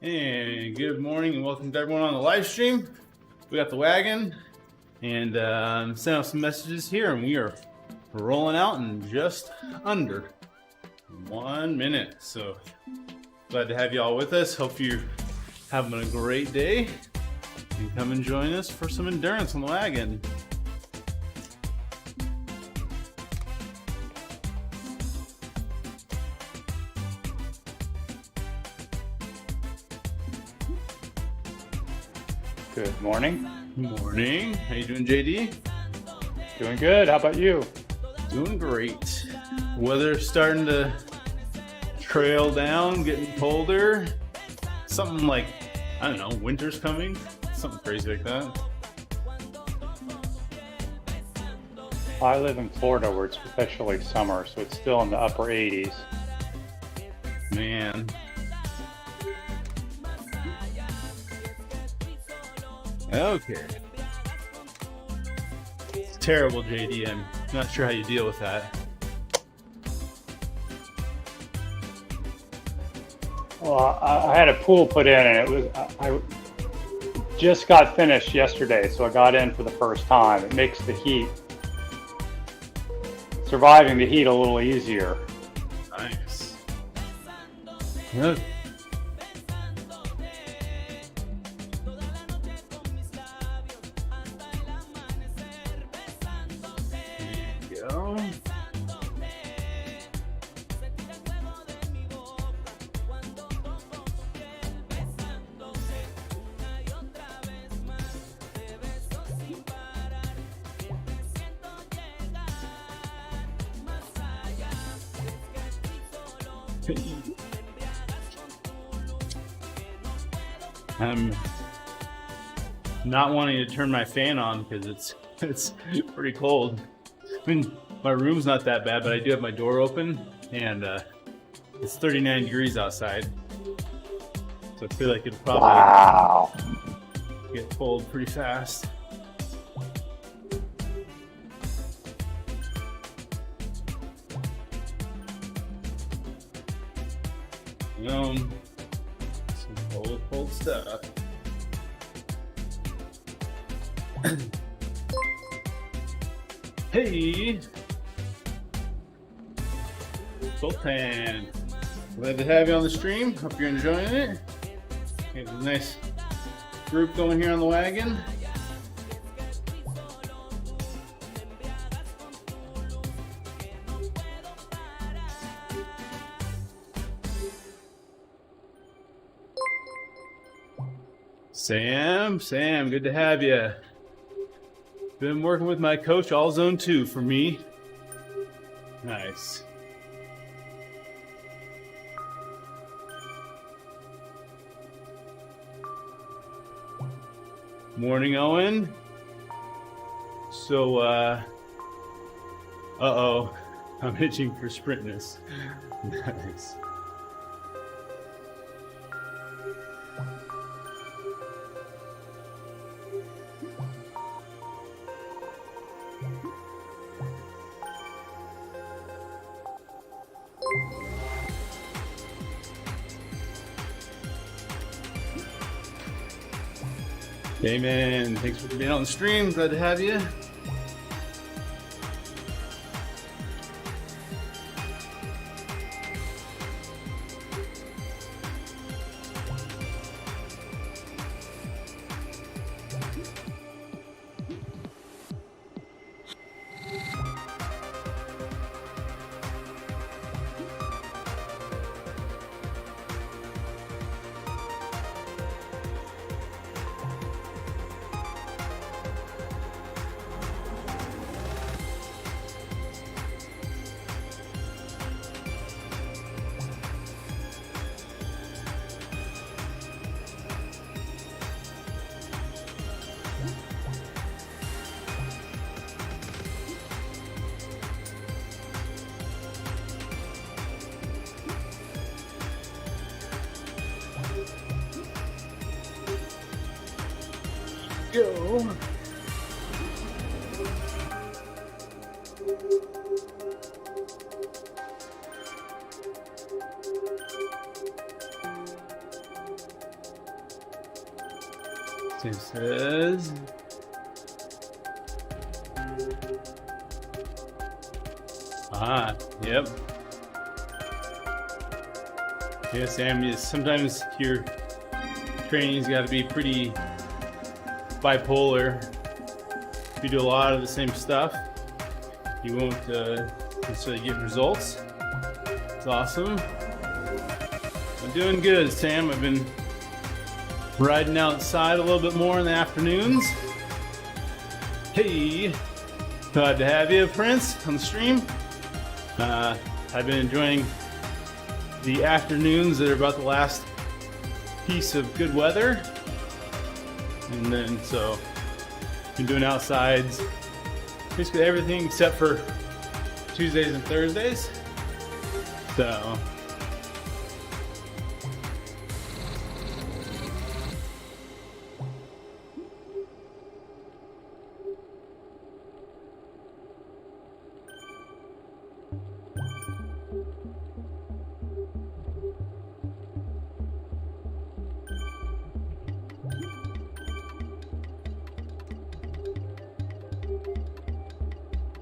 And good morning and welcome to everyone on the live stream. We got the wagon and sent out some messages here, and we are rolling out in just under 1 minute. So glad to have you all with us. Hope you're having a great day and come and join us for some endurance on the wagon. Good morning. Morning. How you doing, JD? Doing good. How about you? Doing great. Weather's starting to trail down, getting colder. Something like, I don't know, winter's coming. Something crazy like that. I live in Florida where it's perpetually summer, so it's still in the upper 80s. Man. Okay. It's terrible, JD. I'm not sure how you deal with that. Well, I had a pool put in, and I just got finished yesterday, so I got in for the first time. It makes the heat, surviving the heat, a little easier. Nice. Good. I'm not wanting to turn my fan on because it's pretty cold. I mean, my room's not that bad, but I do have my door open, and it's 39 degrees outside. So I feel like it'll probably get cold pretty fast. Some cold stuff. Hey, Sultan. Glad to have you on the stream. Hope you're enjoying it. We have a nice group going here on the wagon. Sam, good to have you. Been working with my coach all zone 2 for me. Nice. Morning, Owen. So, uh-oh, I'm itching for sprintness. Nice. Hey man, thanks for being on the stream. Glad to have you. Go. Sam says. Yep. Yeah, Sam, sometimes your training's got to be pretty bipolar. If you do a lot of the same stuff, you won't necessarily get results. It's awesome. I'm doing good, Sam. I've been riding outside a little bit more in the afternoons. Hey, glad to have you, Prince, on the stream. I've been enjoying the afternoons that are about the last piece of good weather. And then, so, been doing outsides, basically everything except for Tuesdays and Thursdays. So,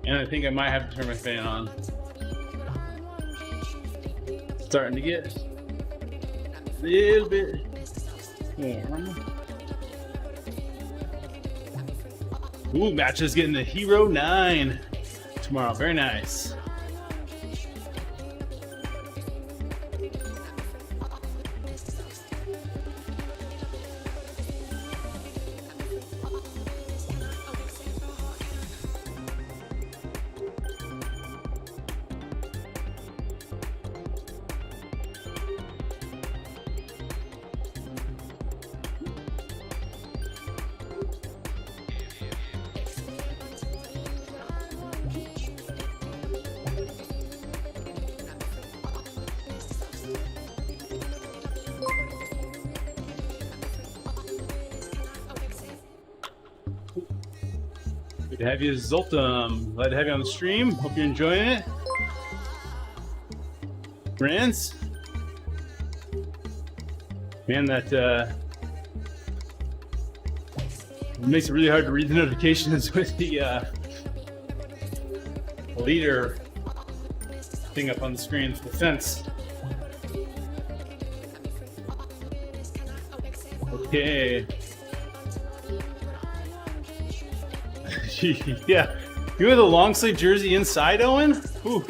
and I think I might have to turn my fan on. Starting to get a little bit warm. Ooh, Match is getting the Hero 9 tomorrow. Very nice. Good to have you, Zoltam. Glad to have you on the stream. Hope you're enjoying it. Friends. Man, that makes it really hard to read the notifications with the leader thing up on the screen for the fence. Okay. Yeah, you have the long sleeve jersey inside, Owen? Ooh.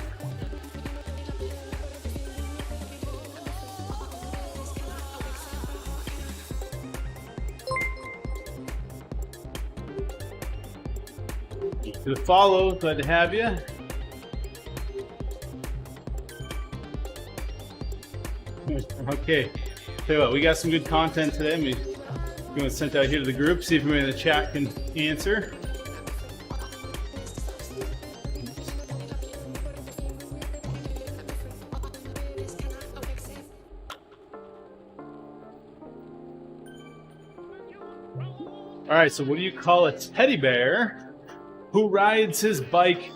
To the follow, glad to have you. Okay, tell you what, we got some good content today. We're going to send out here to the group, see if anybody in the chat can answer. All right, so what do you call a teddy bear who rides his bike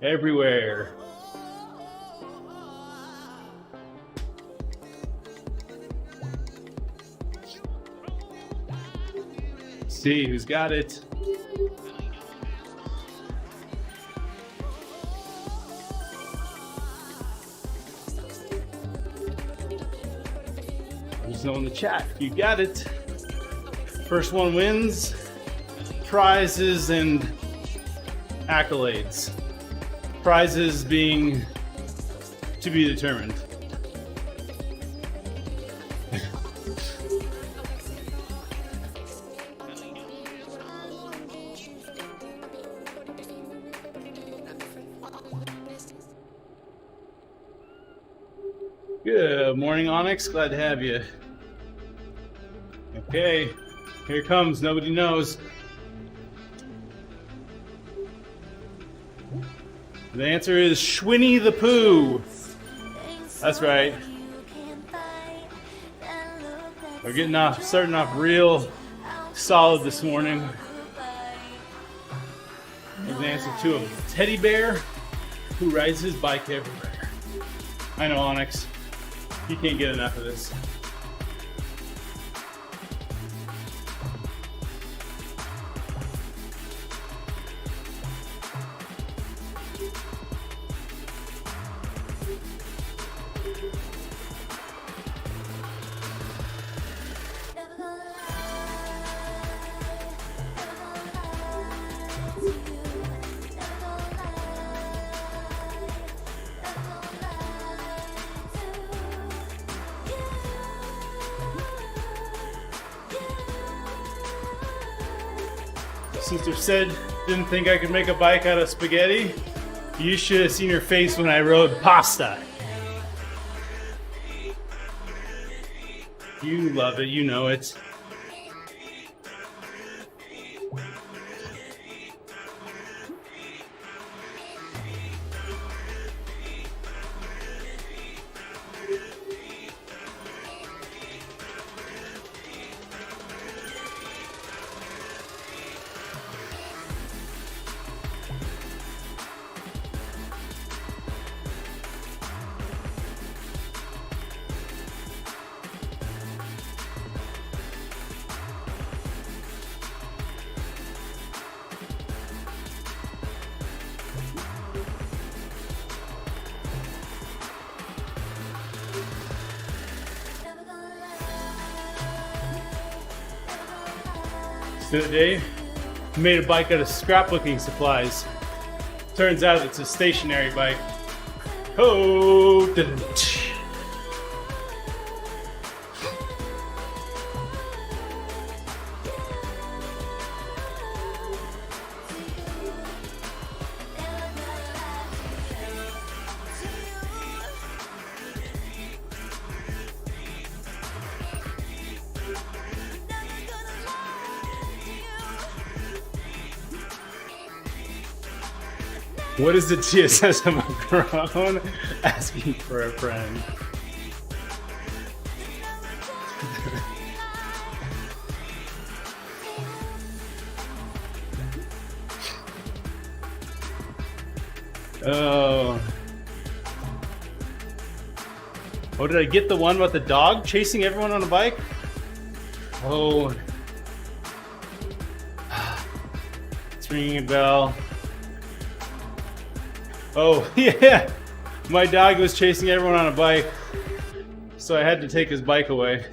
everywhere? Let's see who's got it. There's no in the chat. You got it. First one wins prizes and accolades. Prizes being to be determined. Good morning, Onyx. Glad to have you. Okay. Here it comes, nobody knows. The answer is Schwinny the Pooh. That's right. We're getting off, starting off real solid this morning. There's an answer to a teddy bear who rides his bike everywhere. I know, Onyx. You can't get enough of this. sister said, didn't think I could make a bike out of spaghetti. You should have seen her face when I rode pasta. You love it, you know it. So Dave made a bike out of scrapbooking supplies. Turns out it's a stationary bike. Oh, what is the TSS of Macron asking for a friend? Oh. Oh, did I get the one about the dog chasing everyone on a bike? Oh. It's ringing a bell. Oh, yeah. My dog was chasing everyone on a bike, so I had to take his bike away.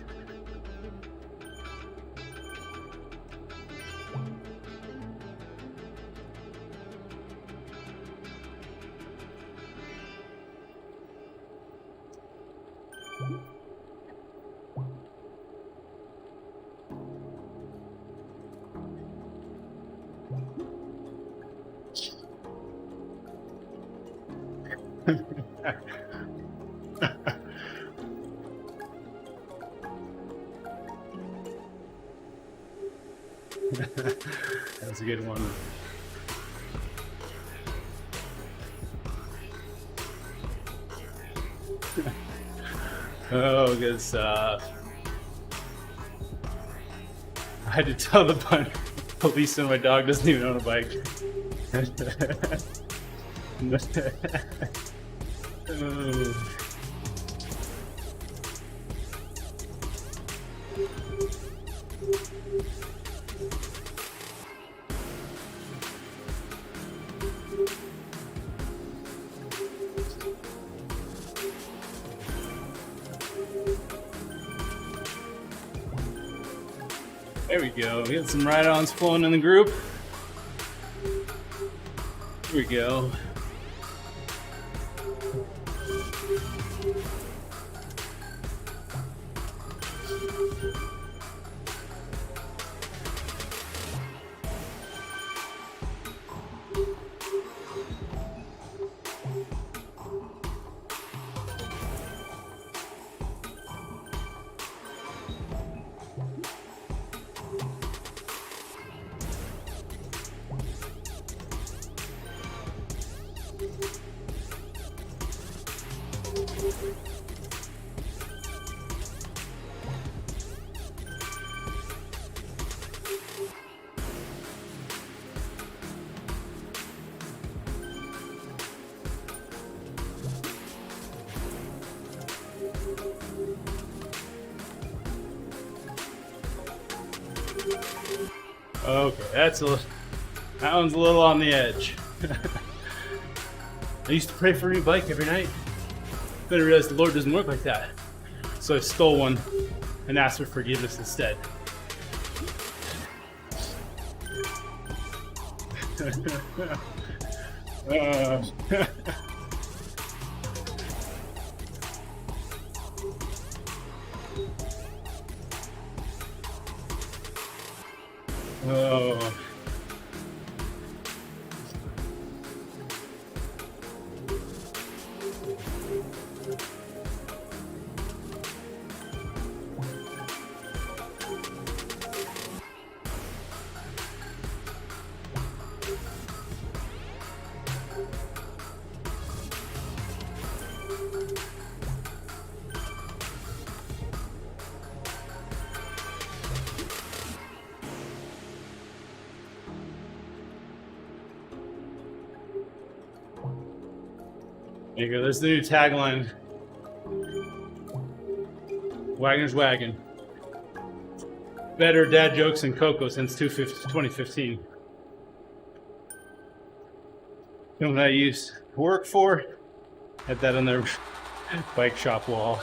That's a good one. Oh, good stuff. I had to tell the police that my dog doesn't even own a bike. Oh. There we go. We got some ride-ons flowing in the group. Here we go. Okay, that one's a little on the edge. I used to pray for a new bike every night. Then I realized the Lord doesn't work like that. So I stole one and asked for forgiveness instead. Oh. There you go. There's the new tagline. Wagner's Wagon. Better dad jokes than Coco since 2015. You know what I used to work for? Had that on their bike shop wall.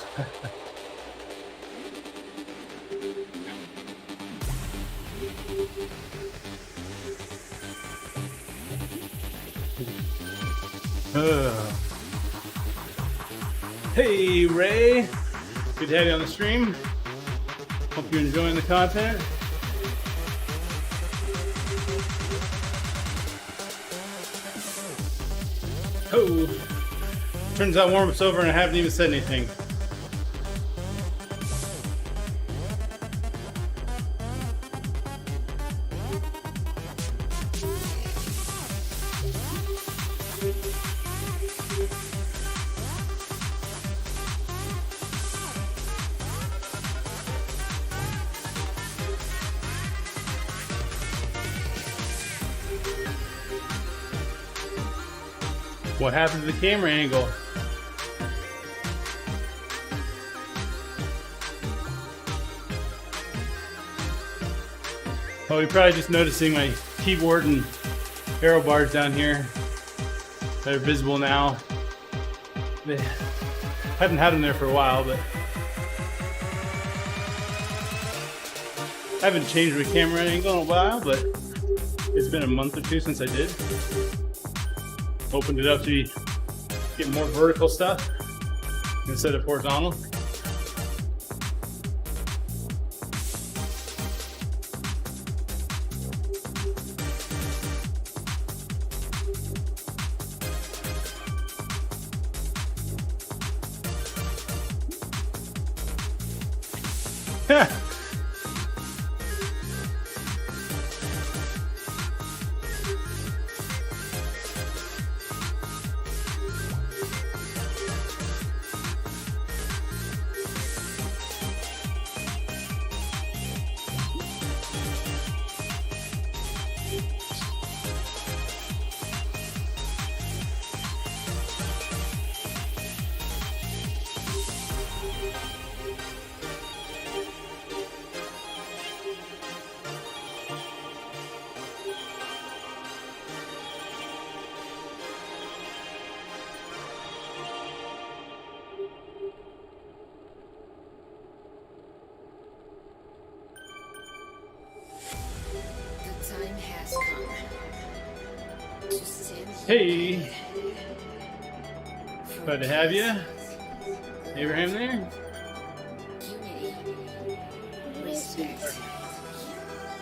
Hey Ray, good to have you on the stream. Hope you're enjoying the content. Oh, turns out warm-up's over and I haven't even said anything. What happened to the camera angle? Oh, you're probably just noticing my keyboard and arrow bars down here. They're visible now. They haven't had them there for a while, but I haven't changed my camera angle in a while, but it's been a month or two since I did. Opened it up to get more vertical stuff instead of horizontal. Hey, glad to have you. Abraham there.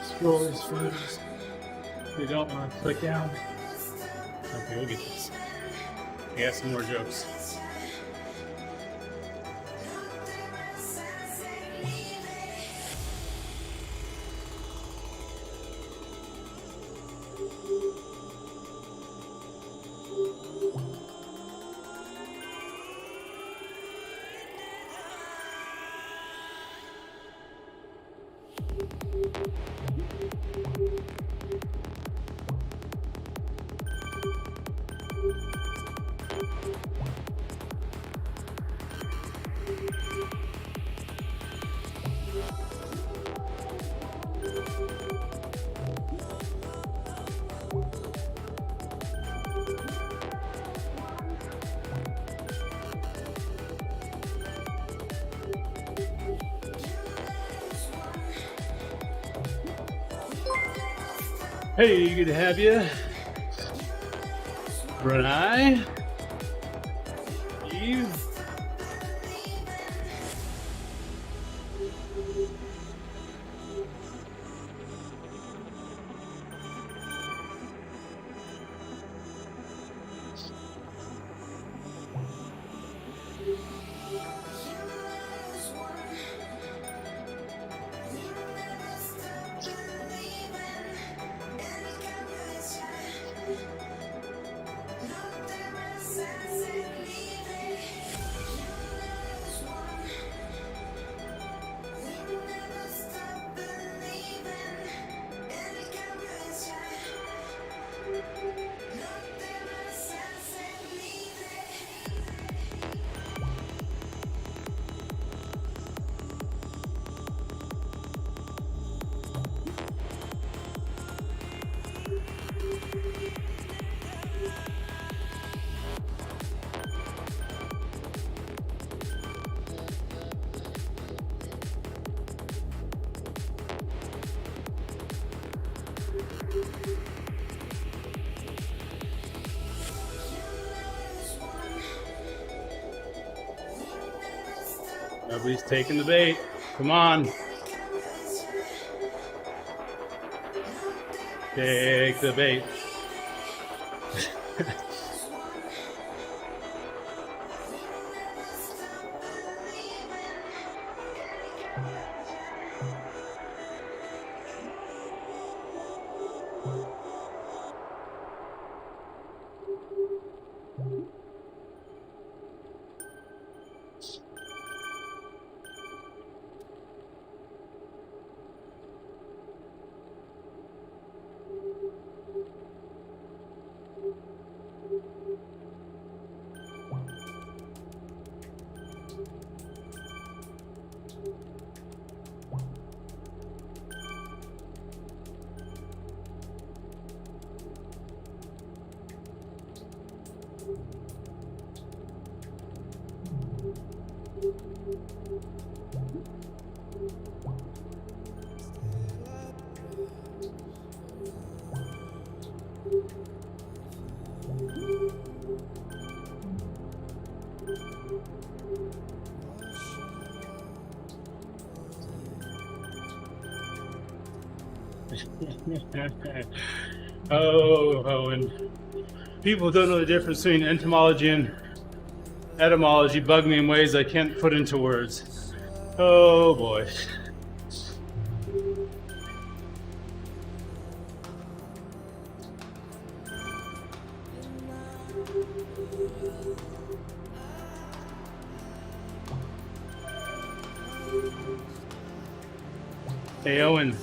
Scroll this first. We don't want to click down. Okay, we'll get this. We got some more jokes. Hey, good to have you. Renai. You. Nobody's taking the bait. Come on. Take the bait. Oh, Owen. People don't know the difference between entomology and etymology. Bug me in ways I can't put into words. Oh boy. Hey Owen,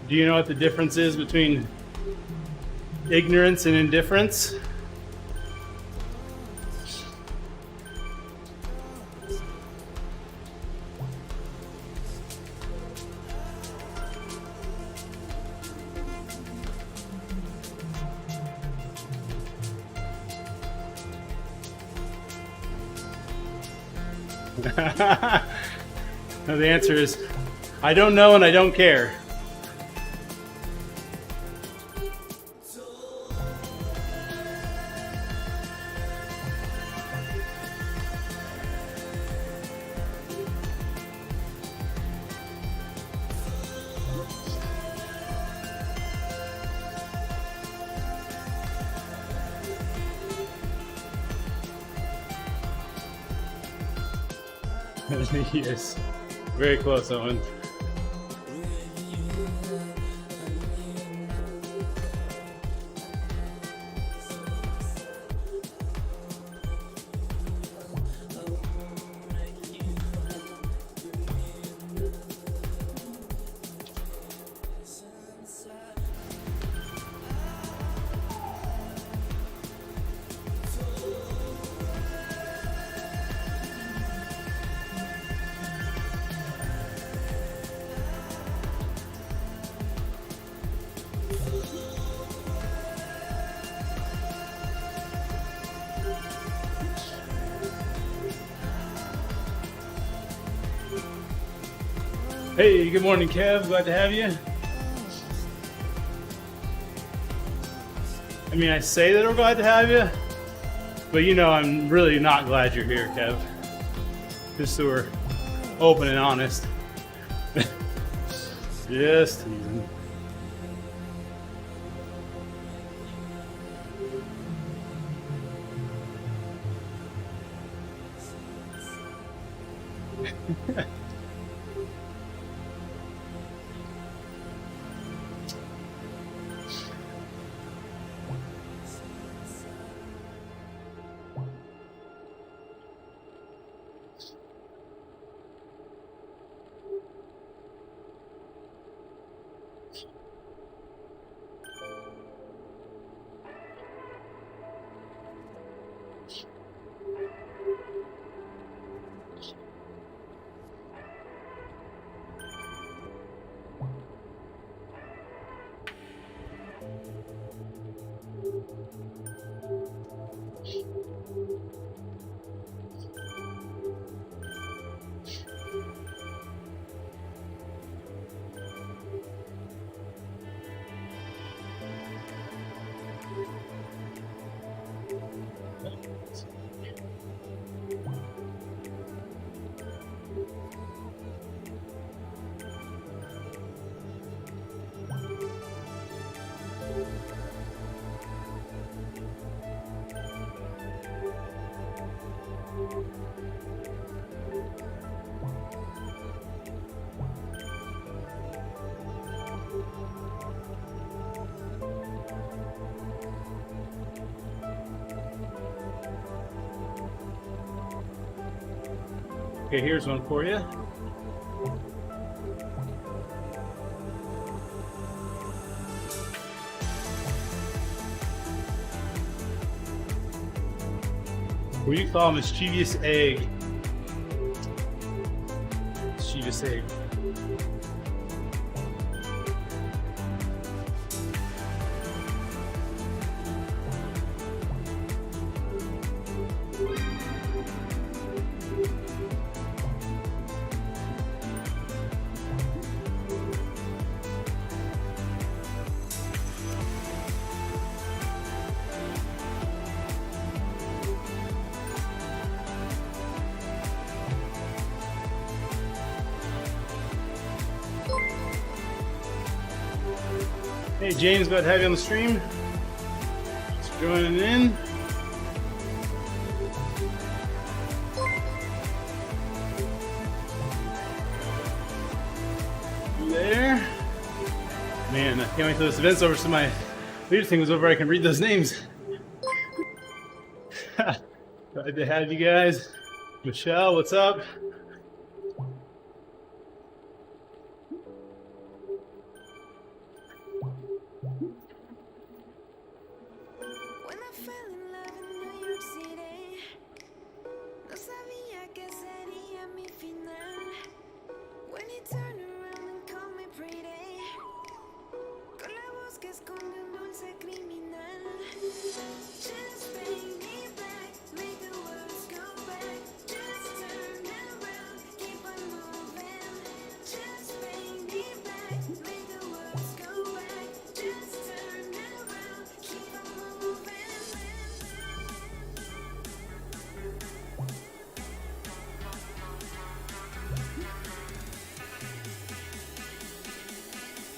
do you know what the difference is between ignorance and indifference? No, the answer is, I don't know and I don't care. Yes, very close, Owen. Hey, good morning, Kev. Glad to have you. I mean, I say that we're glad to have you, but you know I'm really not glad you're here, Kev. Just so we're open and honest. Just teasing. Okay, here's one for you. What do you call a mischievous egg? Mischievous egg. Hey James, glad to have you on the stream. Thanks for joining in. You there? Man, I can't wait till this event's over so my leader thing was over. I can read those names. Glad to have you guys. Michelle, what's up?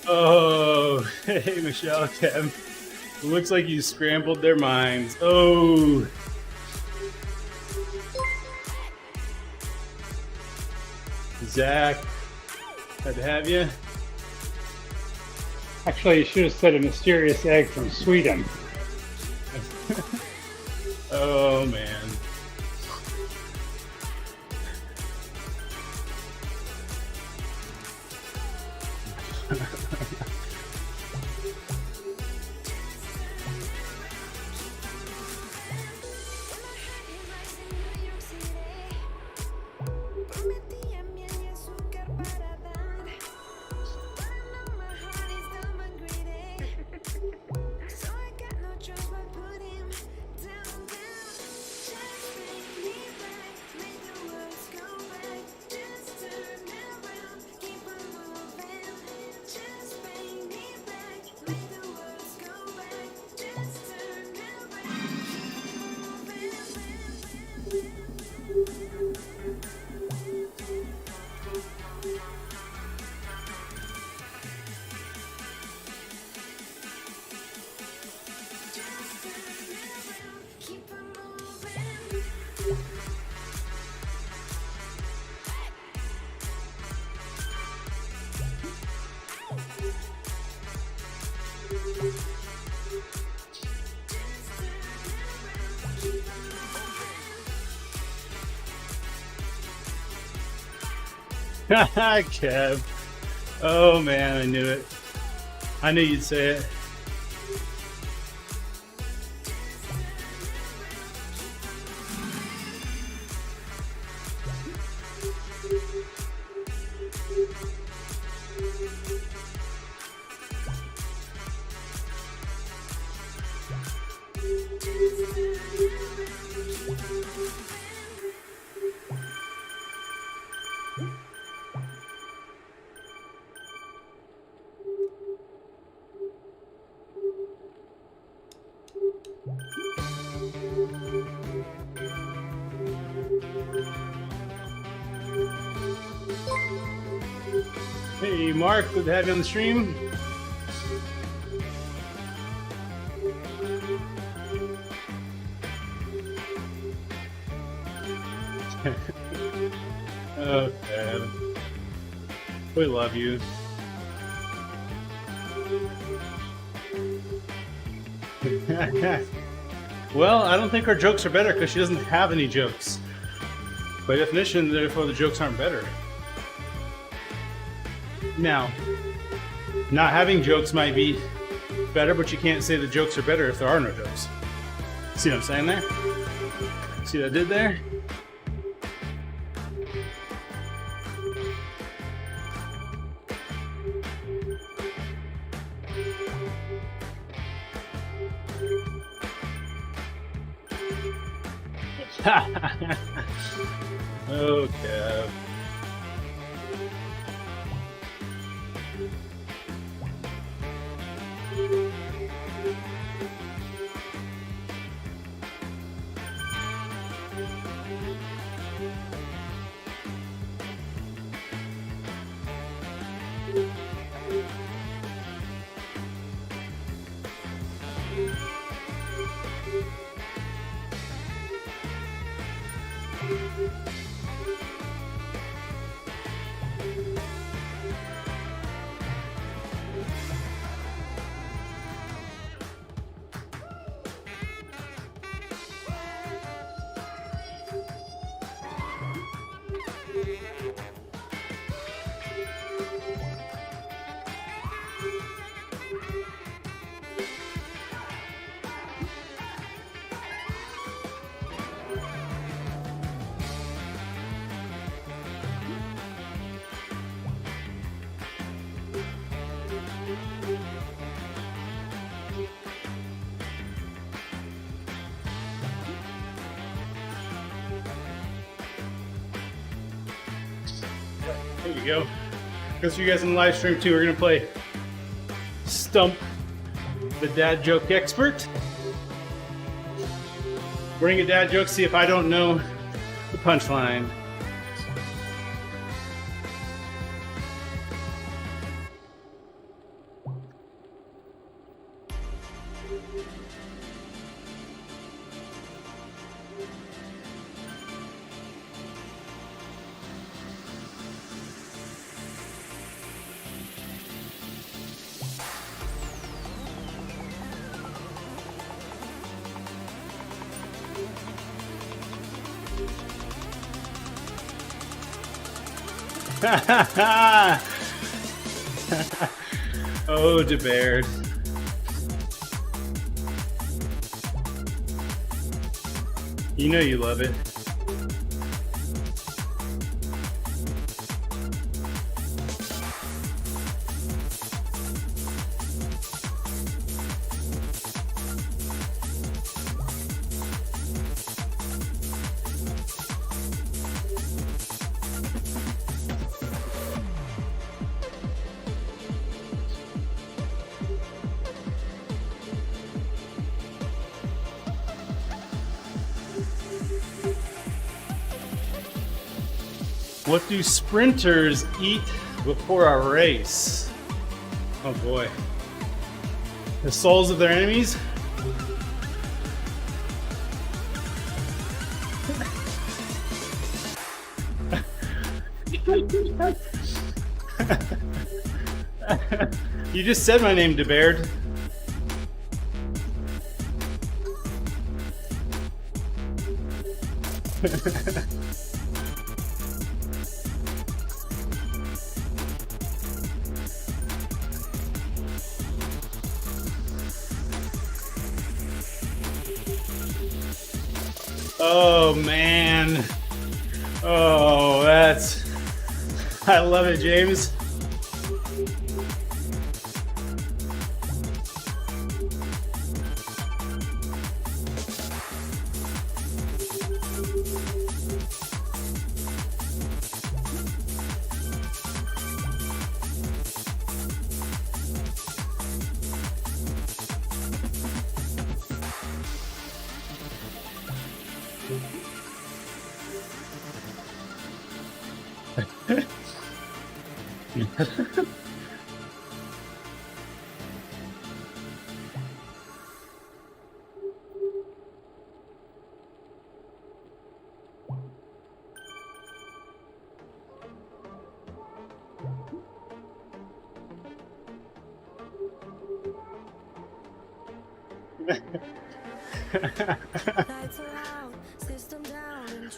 Oh, hey Michelle, Kev. It looks like you scrambled their minds. Oh. Zach, glad to have you. Actually, you should have said a mysterious egg from Sweden. Oh man. Kev. Oh man, I knew it. I knew you'd say it. Hey Mark, good to have you on the stream. Okay. We love you. Well, I don't think her jokes are better because she doesn't have any jokes. By definition, therefore, the jokes aren't better. Now, not having jokes might be better, but you can't say the jokes are better if there are no jokes. See what I'm saying there? See what I did there? Okay. There you go. Because you guys in the live stream too, we're gonna play Stump the Dad Joke Expert. Bring a dad joke, see if I don't know the punchline. Oh, DeBaird. You know you love it. What do sprinters eat before a race? Oh boy. The souls of their enemies? You just said my name, DeBaird. Oh man. Oh, that's... I love it, James.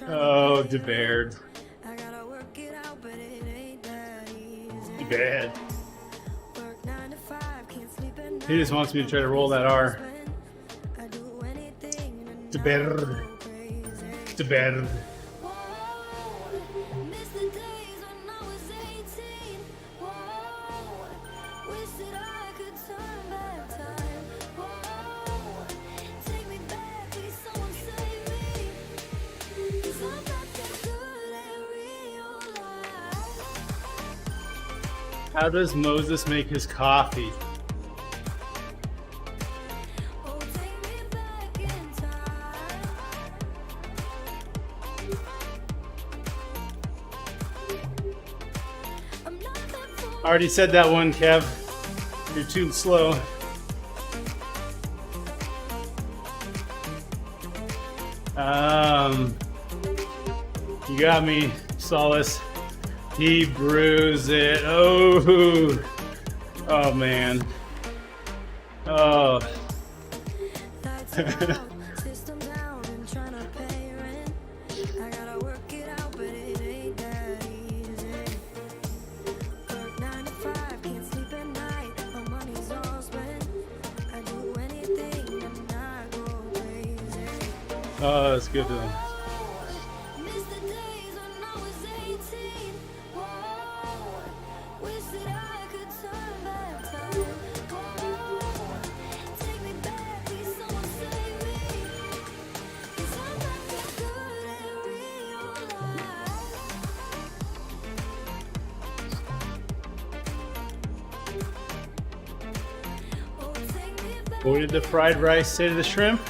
Oh, DeBaird. Bad. He just wants me to try to roll that R. DeBaird. DeBaird. How does Moses make his coffee? Already said that one, Kev. You're too slow. You got me, Solace. He brews it. Oh, oh man. Oh. Oh, that's good to them. What did the fried rice say to the shrimp?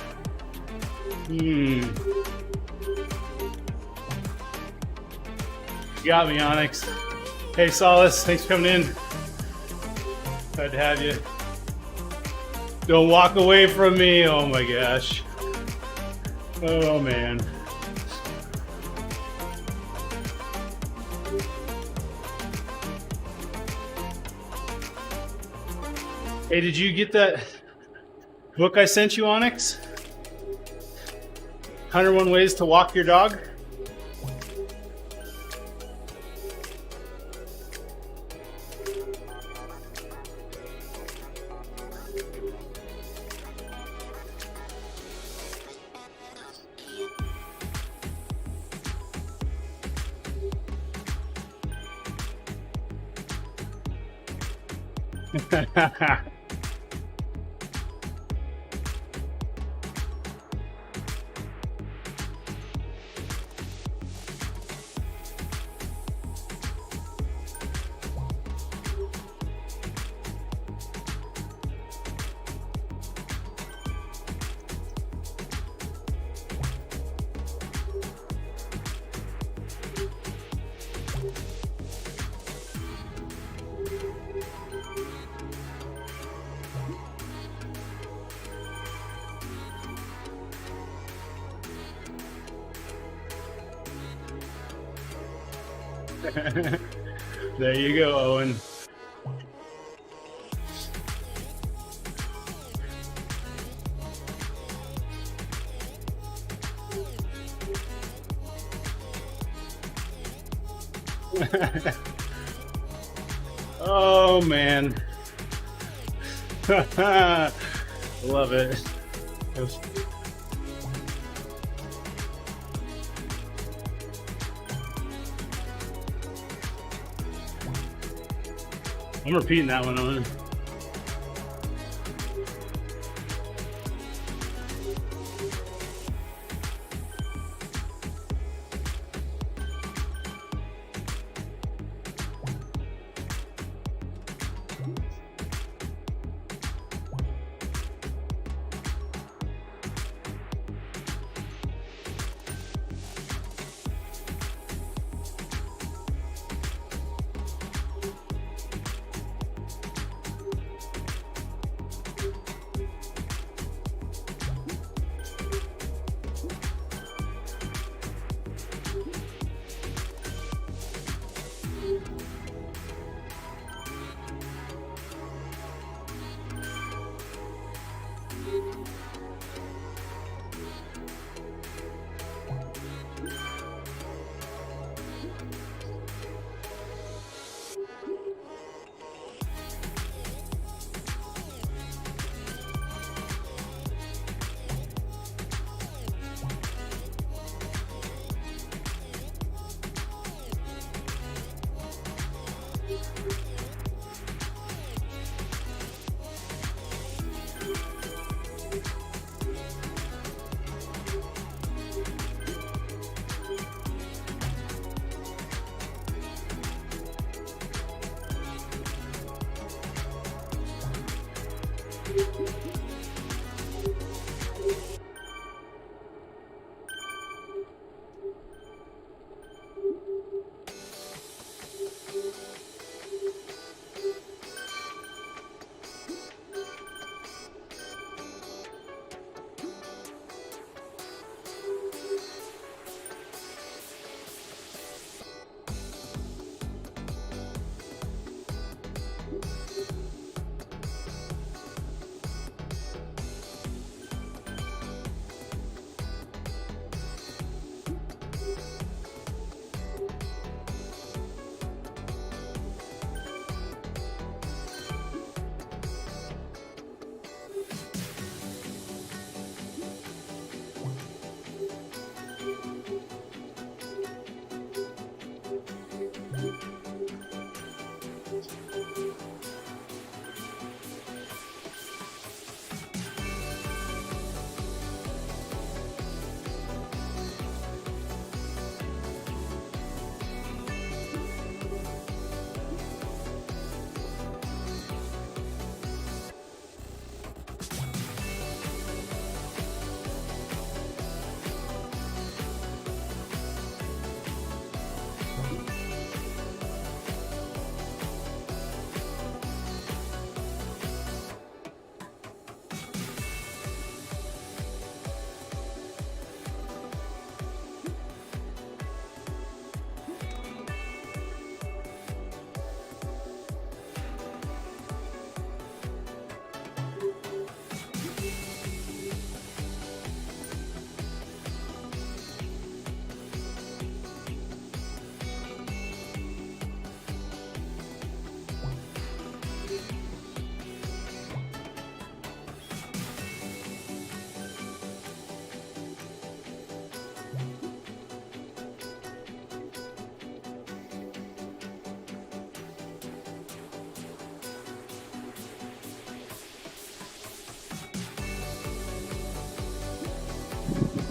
You got me, Onyx. Hey, Solace, thanks for coming in. Glad to have you. Don't walk away from me. Oh my gosh. Oh man. Hey, did you get that book I sent you, Onyx? 101 Ways to Walk Your Dog? There you go, Owen. Oh man. Love it. I'm repeating that one on.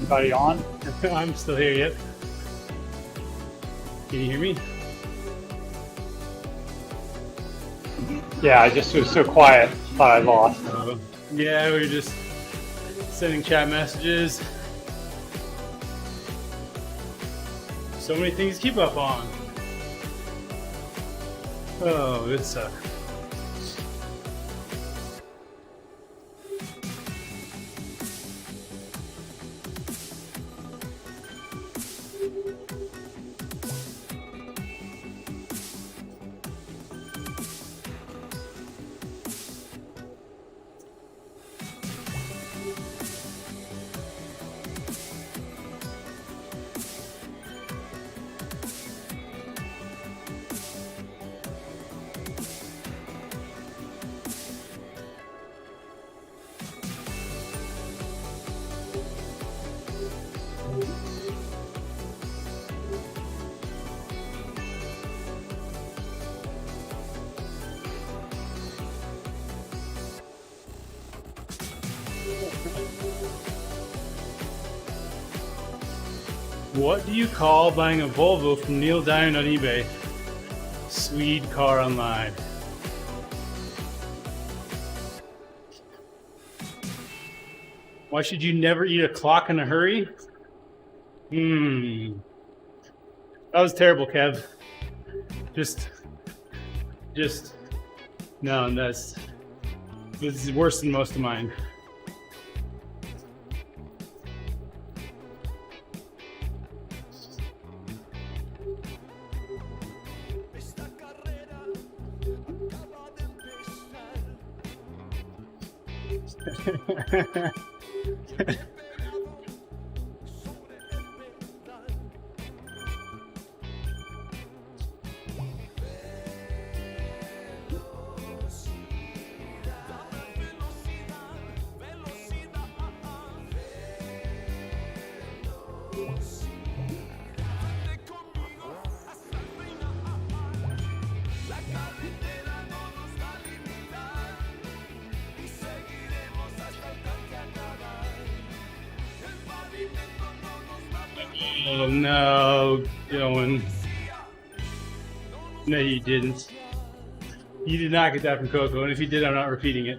Anybody on? I'm still here, yep. Can you hear me? Yeah, I just was so quiet. Thought I lost. Yeah, we were just sending chat messages. So many things to keep up on. Oh, good stuff. What do you call buying a Volvo from Neil Diamond on eBay? Swede car online. Why should you never eat a clock in a hurry? That was terrible, Kev. No, this is worse than most of mine. Oh no, Dylan. No, you didn't. You did not get that from Coco, and if you did, I'm not repeating it.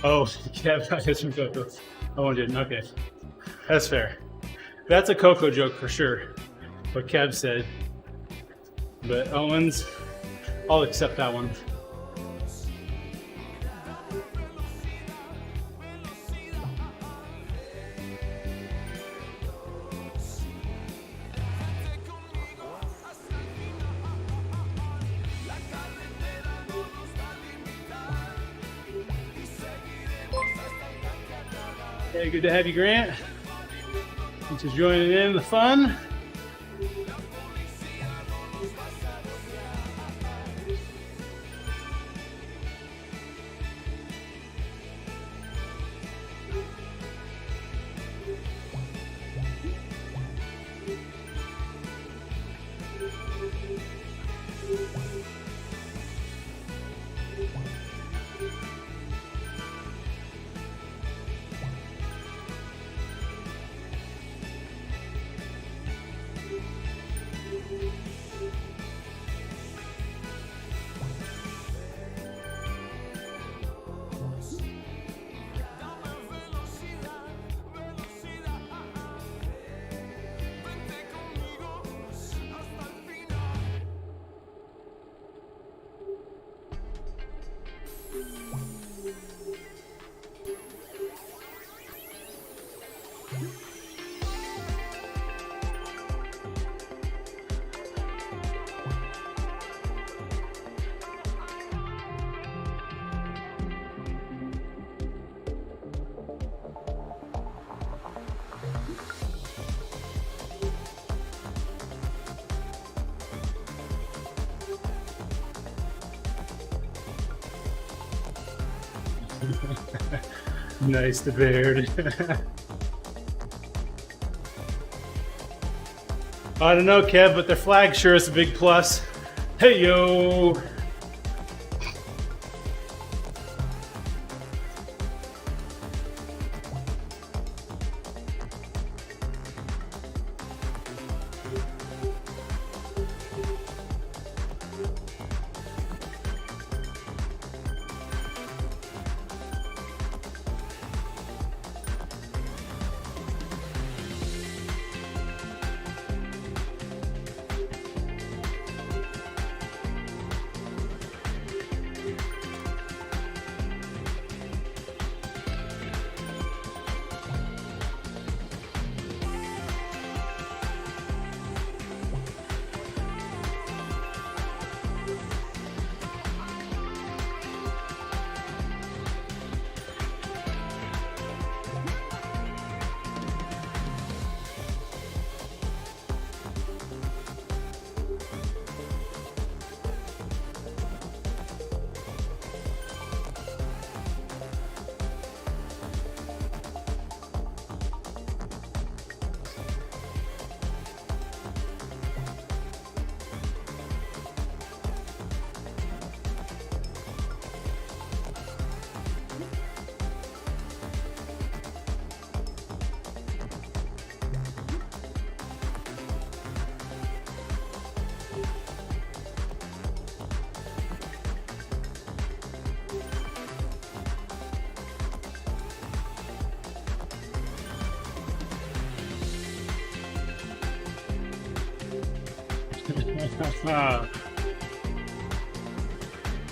Oh, Kev, I had some cocoa. Oh, one didn't. Okay, that's fair. That's a cocoa joke for sure. What Kev said. But Owens, I'll accept that one. Hey, good to have you, Grant. Thanks for joining in the fun. Nice to Baird. I don't know, Kev, but their flag sure is a big plus. Hey, yo.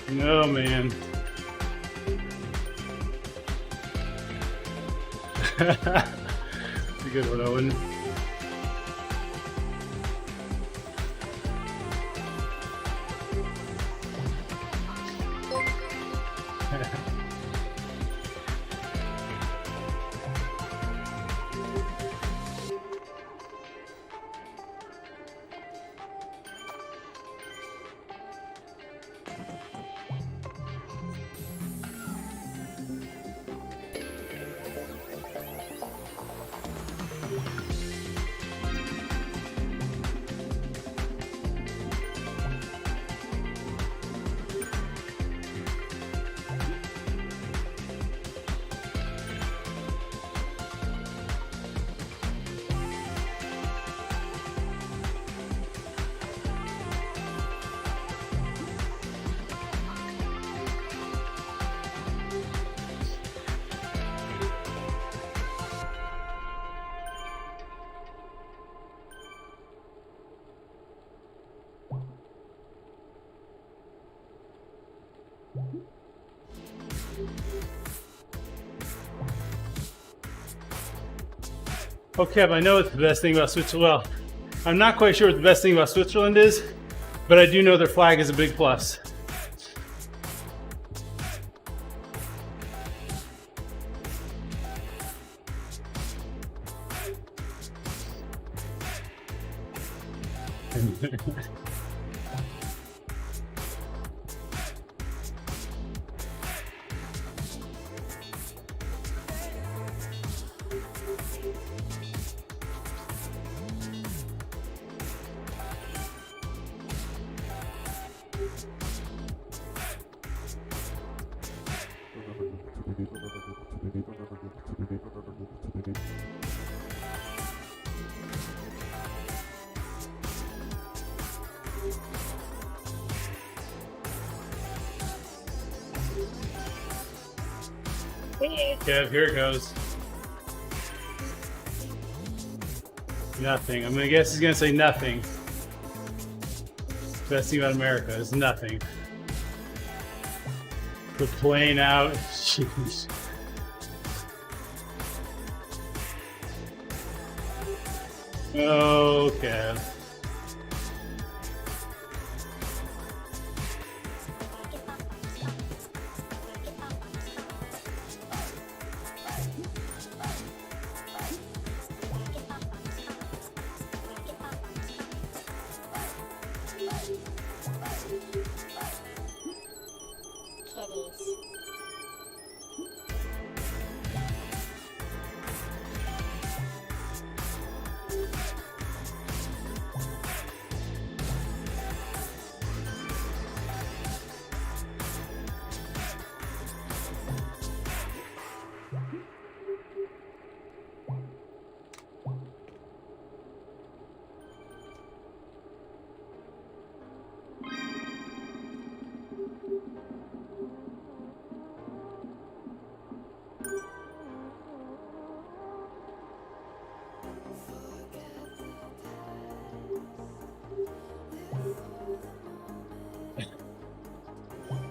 No, man. That's a good one, Owen. Okay, I know what the best thing about Switzerland. Well, I'm not quite sure what the best thing about Switzerland is, but I do know their flag is a big plus. Kev, here it goes. Nothing. I'm gonna guess he's gonna say nothing. Best thing about America is nothing. The plane out. Jeez. Oh, Kev.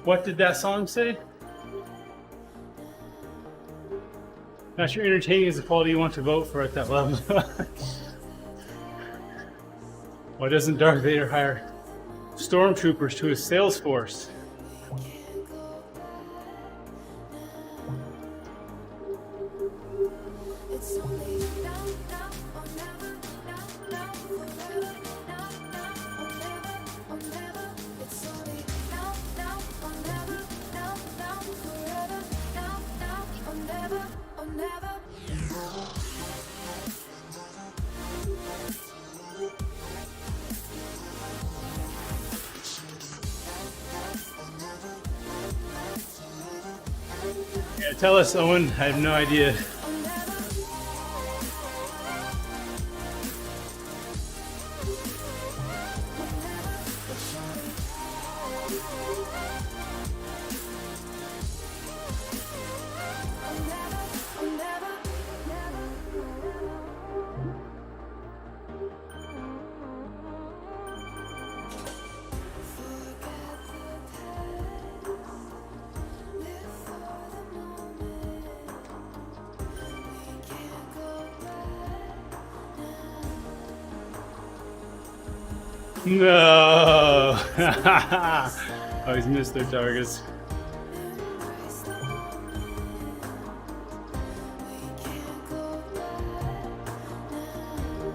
What did that song say? Not sure entertaining is the quality you want to vote for at that level. Why doesn't Darth Vader hire stormtroopers to his sales force? Yeah, tell us, Owen. I have no idea. No! Always miss their targets.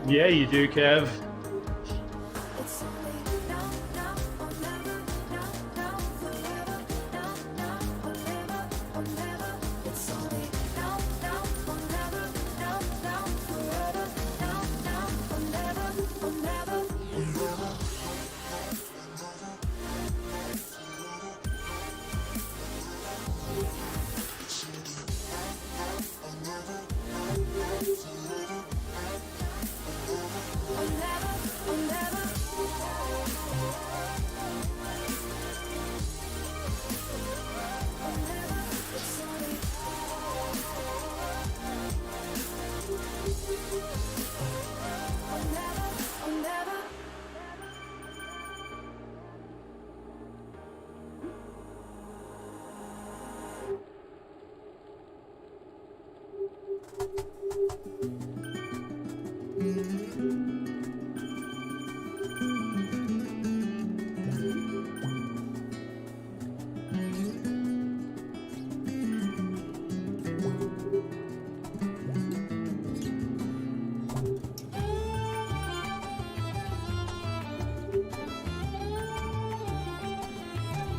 Yeah, you do, Kev. Never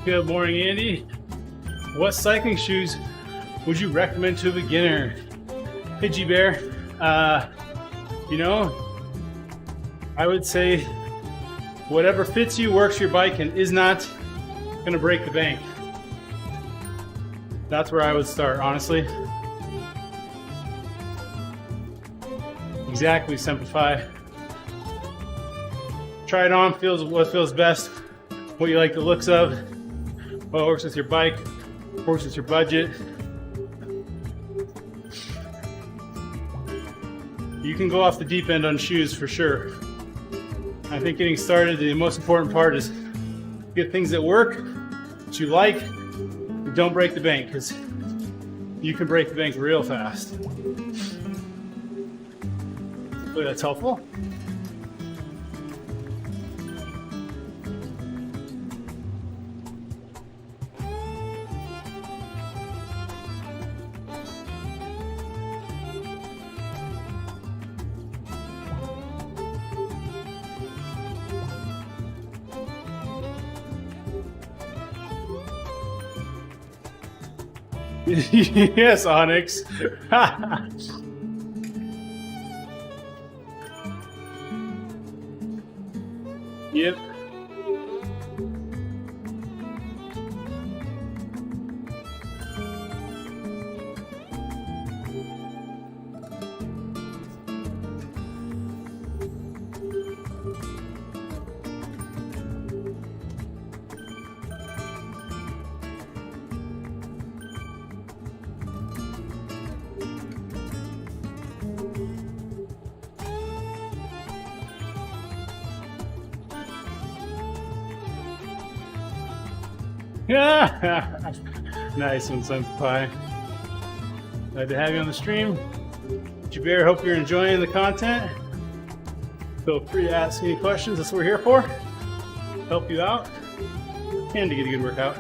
Good morning, Andy. What cycling shoes would you recommend to a beginner? Hey, G-Bear. You know, I would say whatever fits you, works your bike, and is not gonna break the bank. That's where I would start, honestly. Exactly, Simplify. Try it on, what feels best, what you like the looks of, what works with your bike, works with your budget. You can go off the deep end on shoes for sure. I think getting started, the most important part is get things that work, that you like, and don't break the bank, because you can break the bank real fast. Hopefully that's helpful. Yes, Onyx. Yep. Nice one, Senpai. Glad to have you on the stream. Jabir, hope you're enjoying the content. Feel free to ask any questions. That's what we're here for. Help you out and to get a good workout.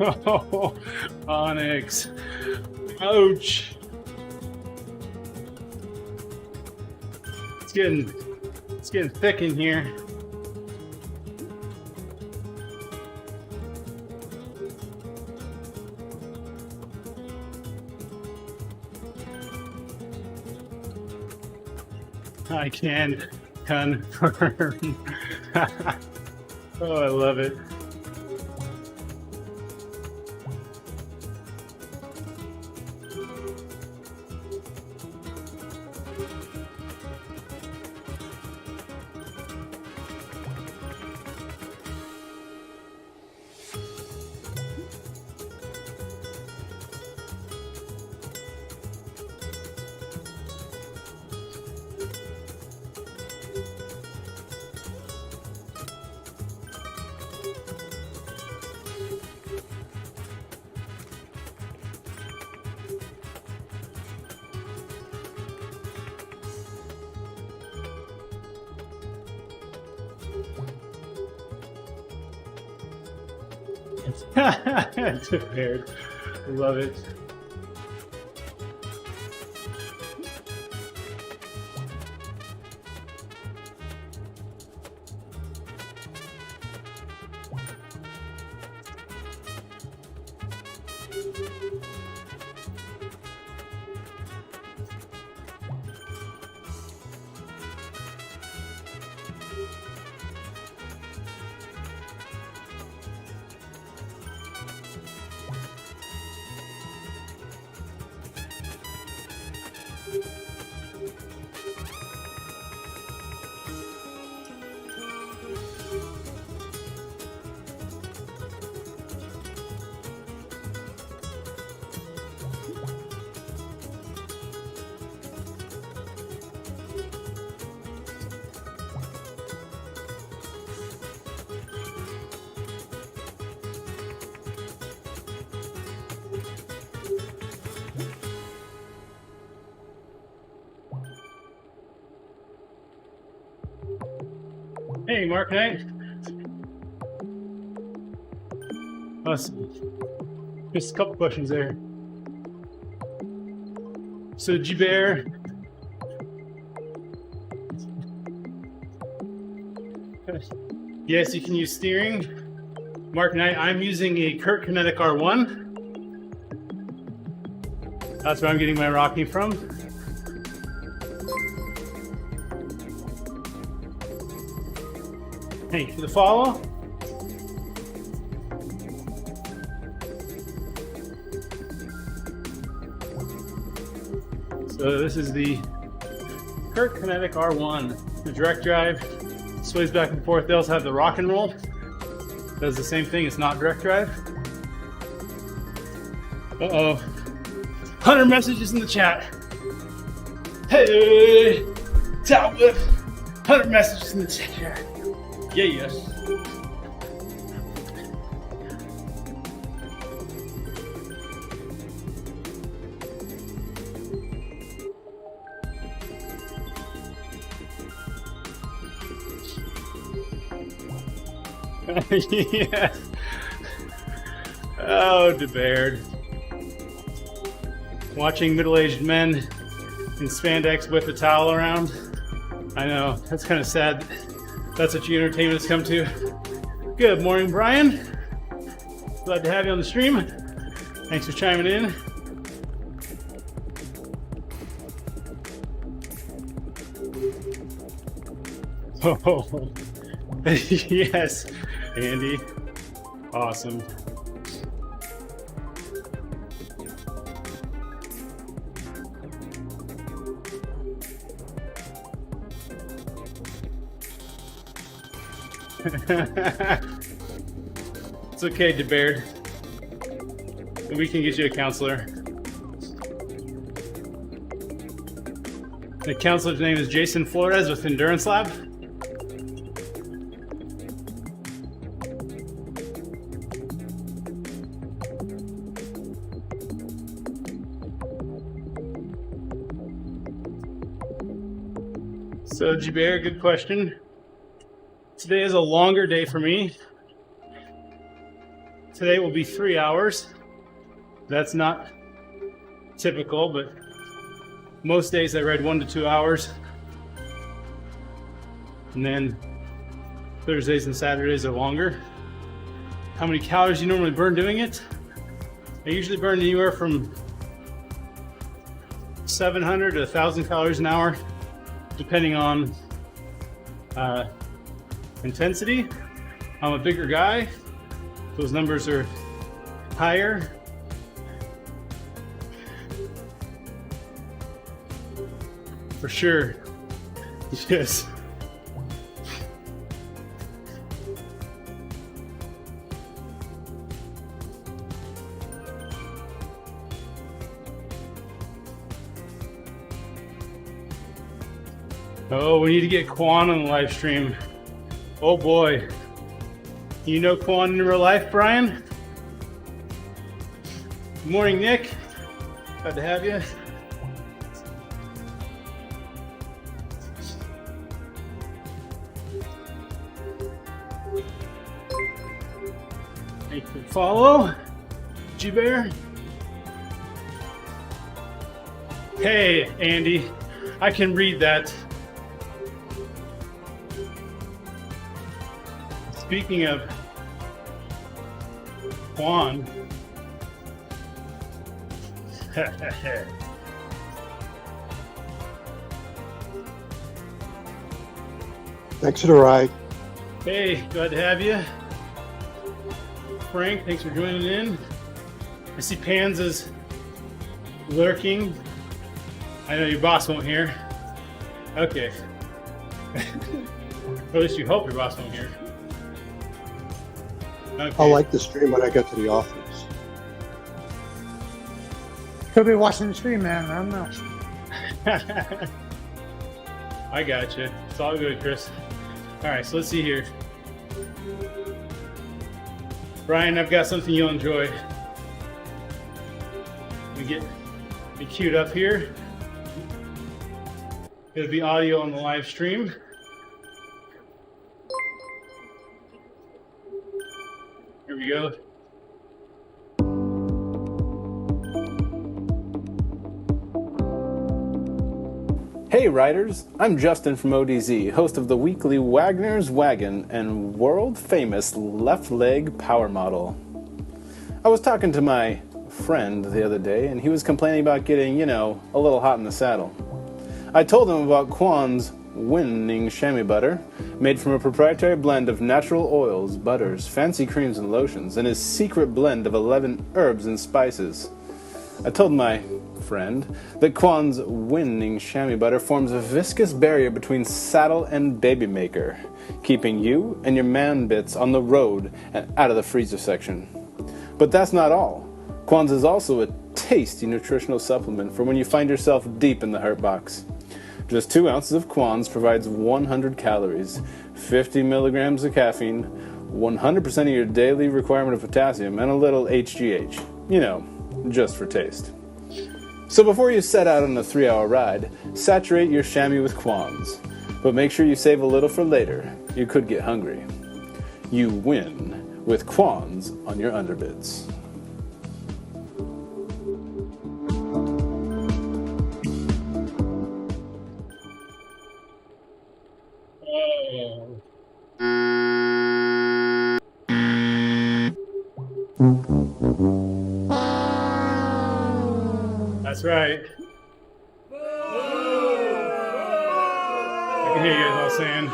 Oh, Onyx. Ouch. It's getting thick in here. I can confirm. Oh, I love it. Prepared. Love it. Hey, Mark Knight. Awesome. Just a couple questions there. So, G-Bear. Yes, you can use steering. Mark Knight, I'm using a Kurt Kinetic R1. That's where I'm getting my rocking from. Thank you for the follow. So this is the Kurt Kinetic R1, the direct drive, sways back and forth. They also have the rock and roll. Does the same thing, it's not direct drive. Uh-oh. 100 messages in the chat. Hey, top whip. 100 messages in the chat. Yeah, yes. Yes. Oh, DeBaird. Watching middle-aged men in spandex whip a towel around. I know, that's kind of sad. That's what your entertainment has come to. Good morning, Brian. Glad to have you on the stream. Thanks for chiming in. Oh, yes, Andy. Awesome. It's okay, DeBaird. We can get you a counselor. The counselor's name is Jason Flores with Endurance Lab. So, Jabear, good question. Today is a longer day for me. Today will be 3 hours. That's not typical, but most days I ride 1 to 2 hours. And then Thursdays and Saturdays are longer. How many calories do you normally burn doing it? I usually burn anywhere from 700 to 1,000 calories an hour, depending on intensity. I'm a bigger guy. Those numbers are higher. For sure. Yes. Oh, we need to get Quan on the live stream. Oh boy. You know Quan in real life, Brian? Good morning, Nick. Glad to have you. Thank you for the follow. G-Bear. Hey, Andy. I can read that. Speaking of Quan, thanks for the ride. hey, glad to have you. Frank, thanks for joining in. I see Panza's lurking. I know your boss won't hear. Okay. Or at least you hope your boss won't hear. Okay. I'll like the stream when I get to the office. Could be watching the stream, man. I don't know. I got you. It's all good, Chris. All right, so let's see here. Brian, I've got something you'll enjoy. We get me queued up here. It'll be audio on the live stream. we go. Hey riders, I'm Justin from ODZ, host of the weekly Wagner's Wagon and world-famous left leg power model. I was talking to my friend the other day, and he was complaining about getting, a little hot in the saddle. I told him about Quan's winning chamois butter, made from a proprietary blend of natural oils, butters, fancy creams, and lotions, and his secret blend of 11 herbs and spices. I told my friend that Quan's winning chamois butter forms a viscous barrier between saddle and baby maker, keeping you and your man bits on the road and out of the freezer section. But that's not all. Quan's is also a tasty nutritional supplement for when you find yourself deep in the hurt box. Just 2 ounces of Quan's provides 100 calories, 50 milligrams of caffeine, 100% of your daily requirement of potassium, and a little HGH. Just for taste. So before you set out on a 3-hour ride, saturate your chamois with Quan's. But make sure you save a little for later. You could get hungry. You win with Quan's on your underbits. That's right. I can hear you guys all saying.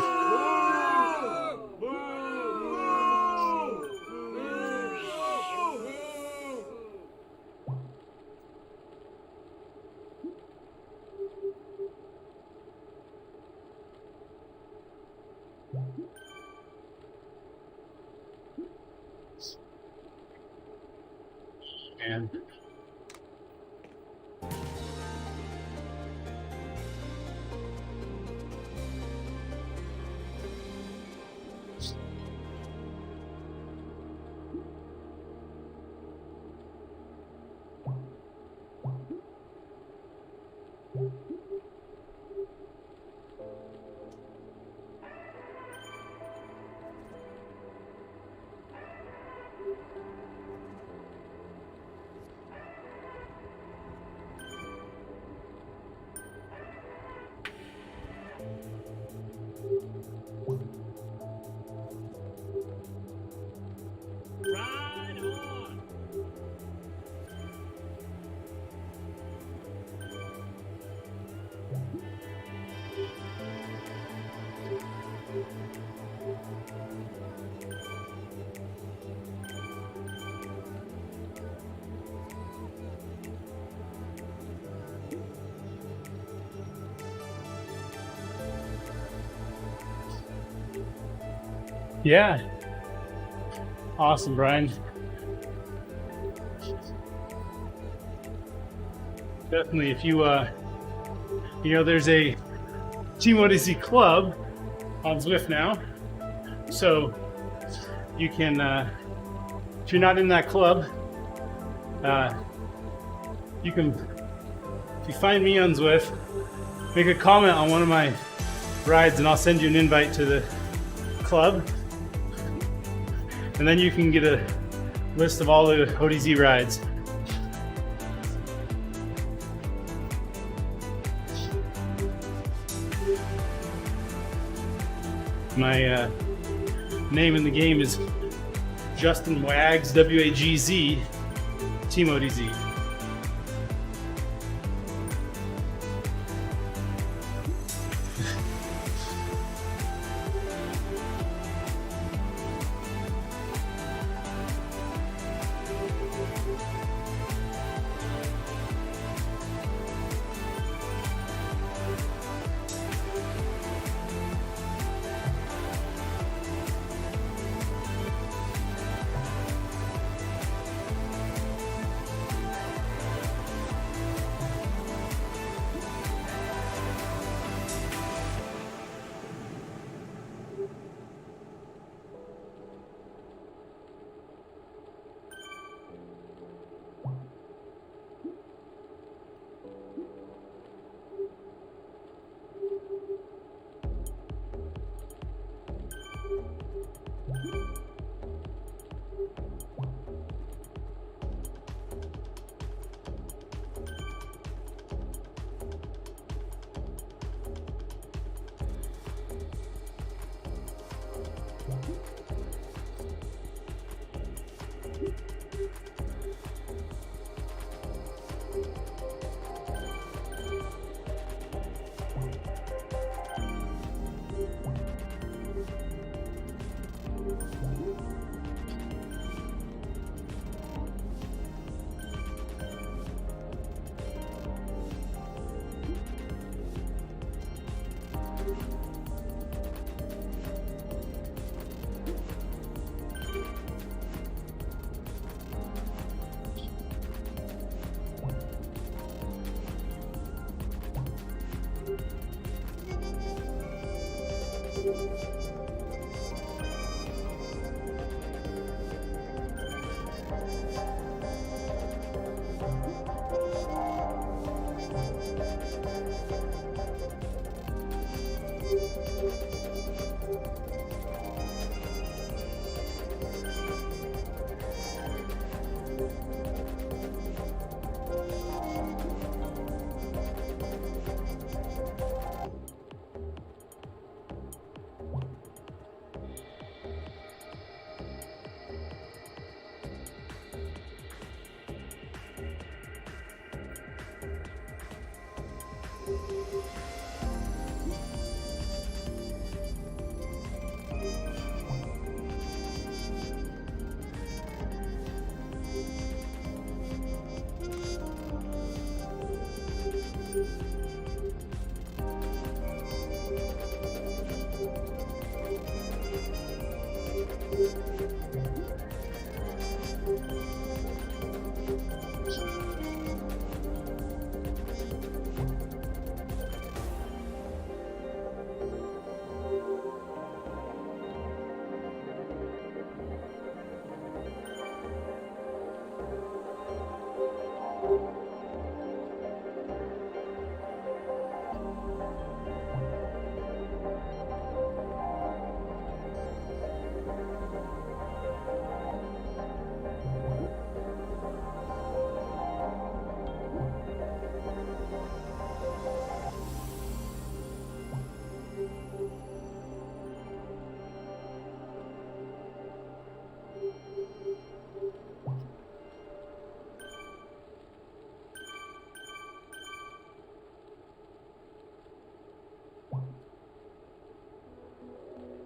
And yeah. Awesome, Brian. Definitely, if you, there's a TeamODZ club on Zwift now. So you can, if you're not in that club, you can, if you find me on Zwift, make a comment on one of my rides and I'll send you an invite to the club. And then you can get a list of all the ODZ rides. My name in the game is Justin Wags, W-A-G-Z, TeamODZ.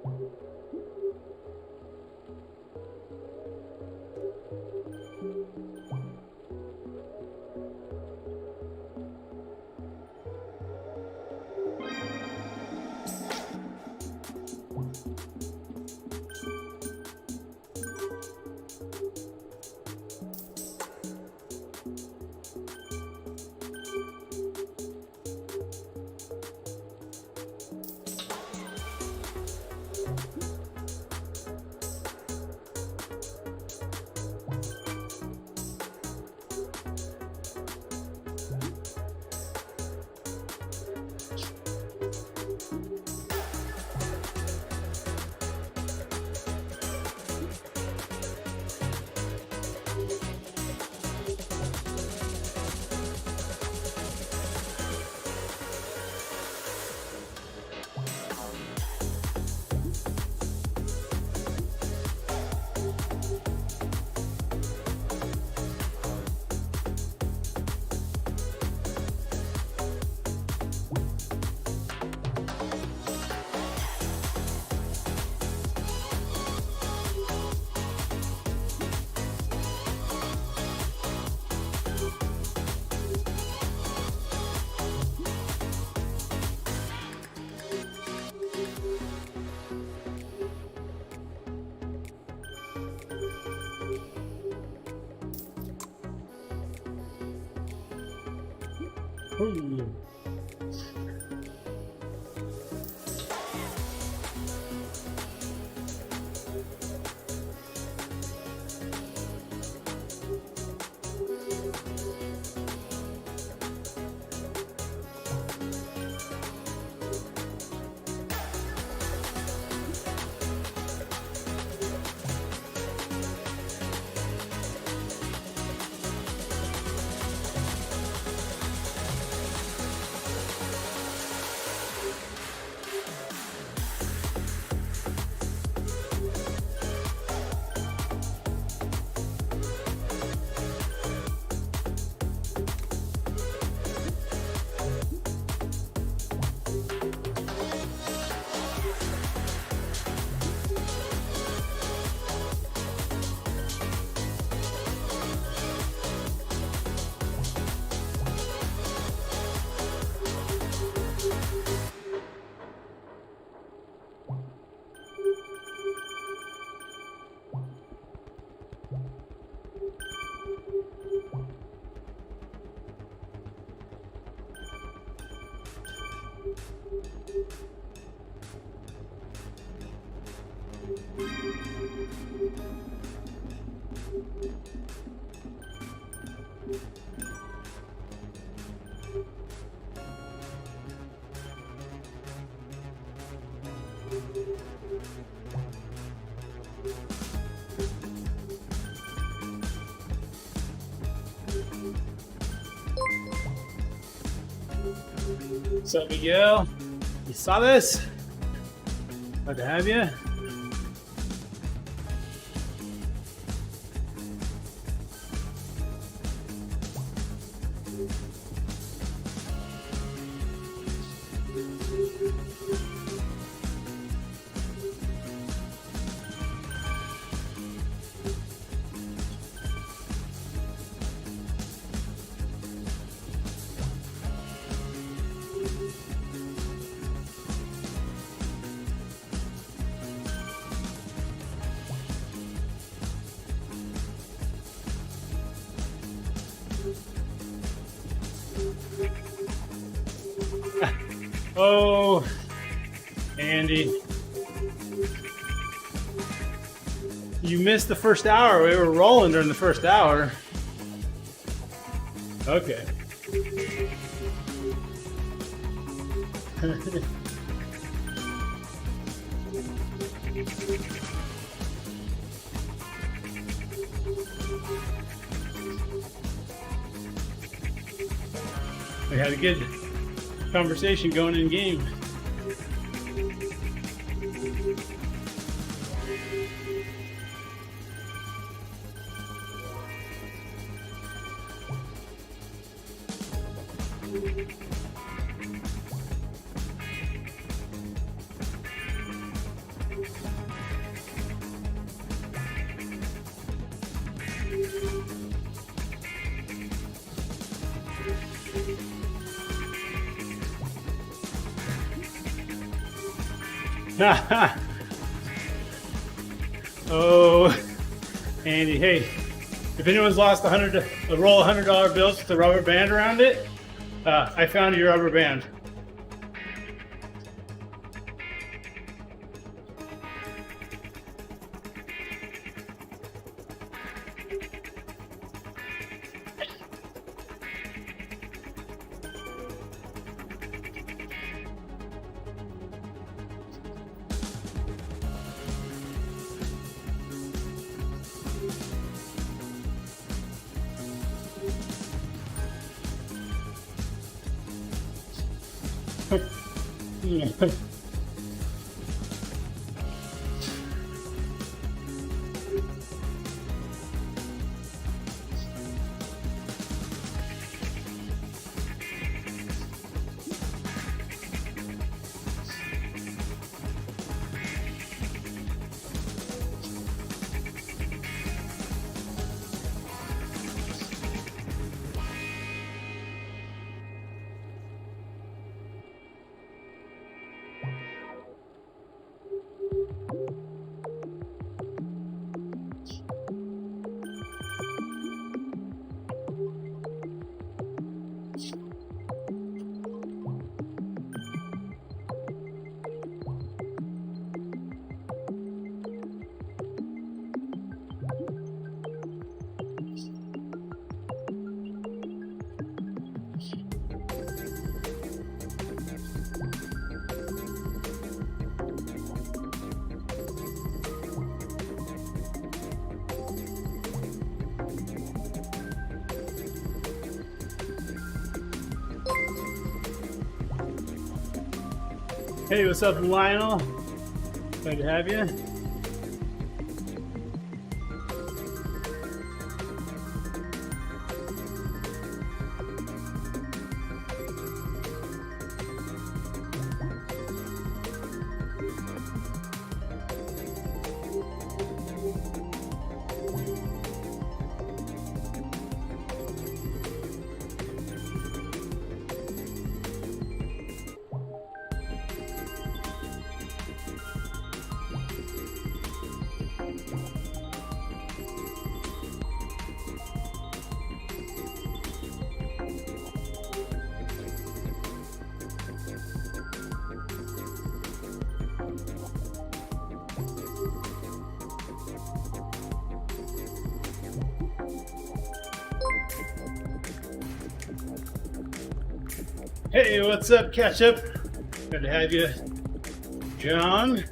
Ooh. What's up, Miguel? You saw this? Glad to have you. Oh, Andy. You missed the first hour. We were rolling during the first hour. Okay. We had a good conversation going in game. Oh, Andy, hey, if anyone's lost a roll of $100 bills with a rubber band around it, I found your rubber band. Hey, what's up, Lionel? Glad to have you. Hey, what's up, Ketchup? Good to have you, John.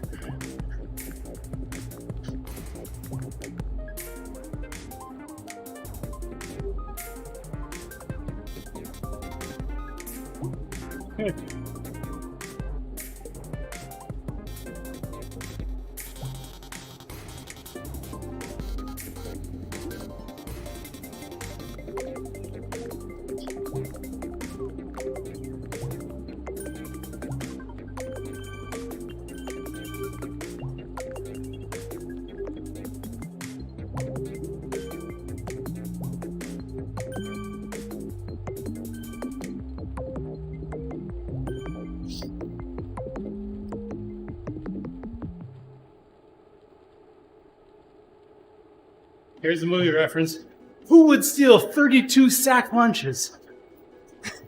Here's a movie reference. Who would steal 32 sack lunches?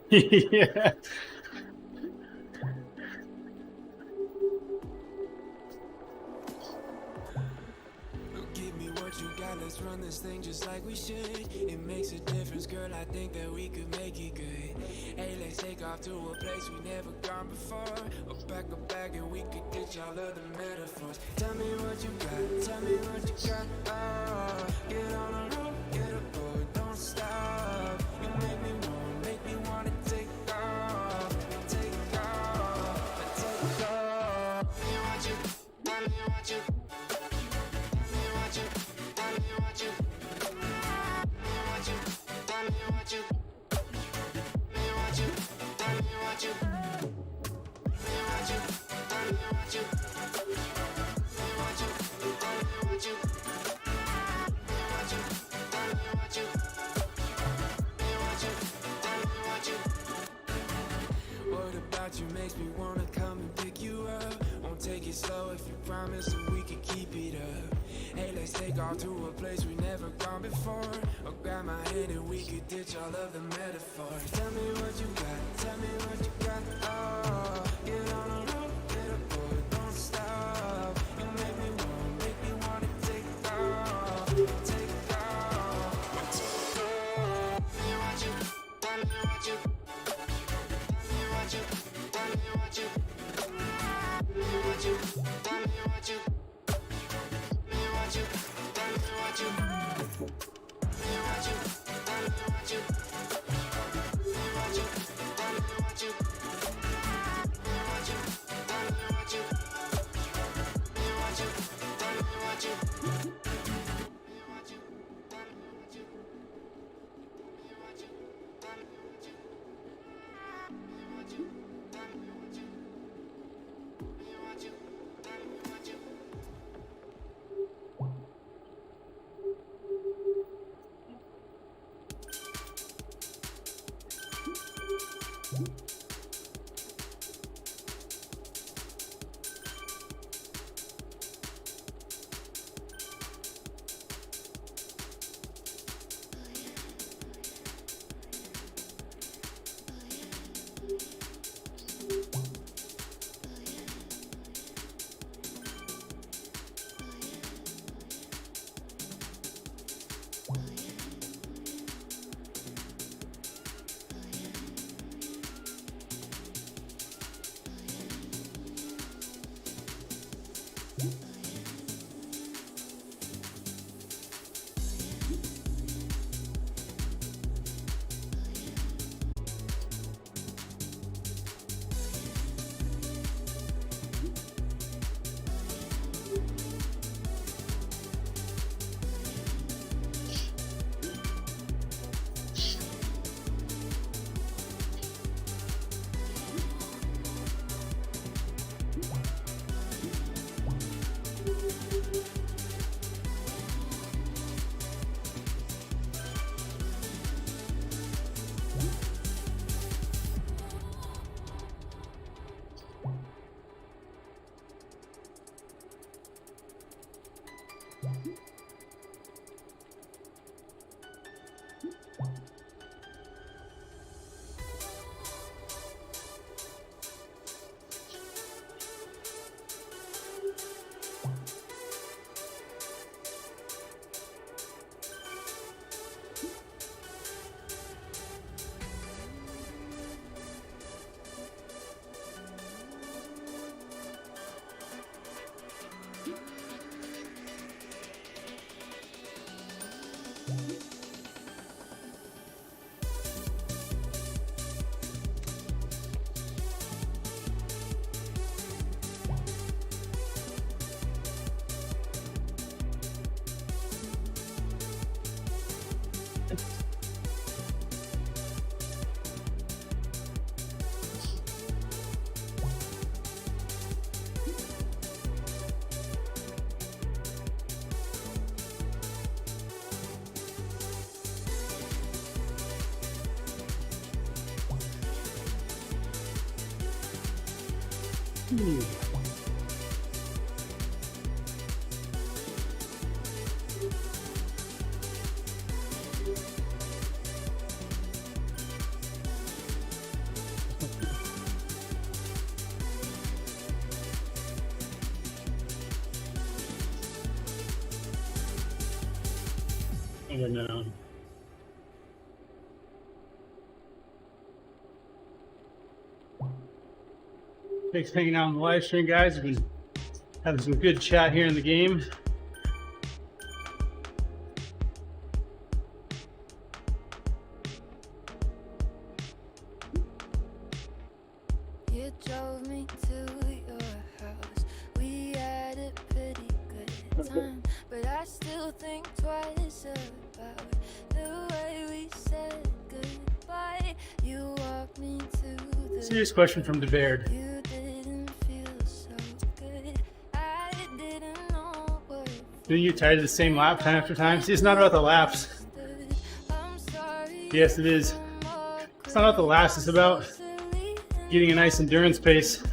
Yeah. Give me what you got, let's run this thing just like we should. It makes a difference, girl, I think that we could make it good. Hey, let's take off to a place we never gone before. Or pack a bag and we could ditch all of the metaphors. Tell me what you got, tell me what you got. Oh, get on the road, get aboard, don't stop. You make me wanna take off, take off, take off. Tell me what you, tell me what you. slow if you promise that we could keep it up. Hey, let's take off to a place we never gone before. Or grab my hand and we could ditch all of the metaphors. Tell me what you got, tell me what you got. Oh, get on the road, get aboard, don't stop. You make me wanna take off, take off. Tell me what you, tell me what you, tell me what you, tell me what you, tell me what you, tell me what you. I don't know. Thanks for hanging out on the live stream, guys. We've been having some good chat here in the game. You drove me to your house. We had a pretty good time, but I still think twice about the way we said goodbye. You walked me to the Serious question from DeBaird. You didn't feel so good. I didn't know what Do you tired of the same lap time after time? See, it's not about the laps. I'm sorry. Yes, it is. It's not about the laps. It's about getting a nice endurance pace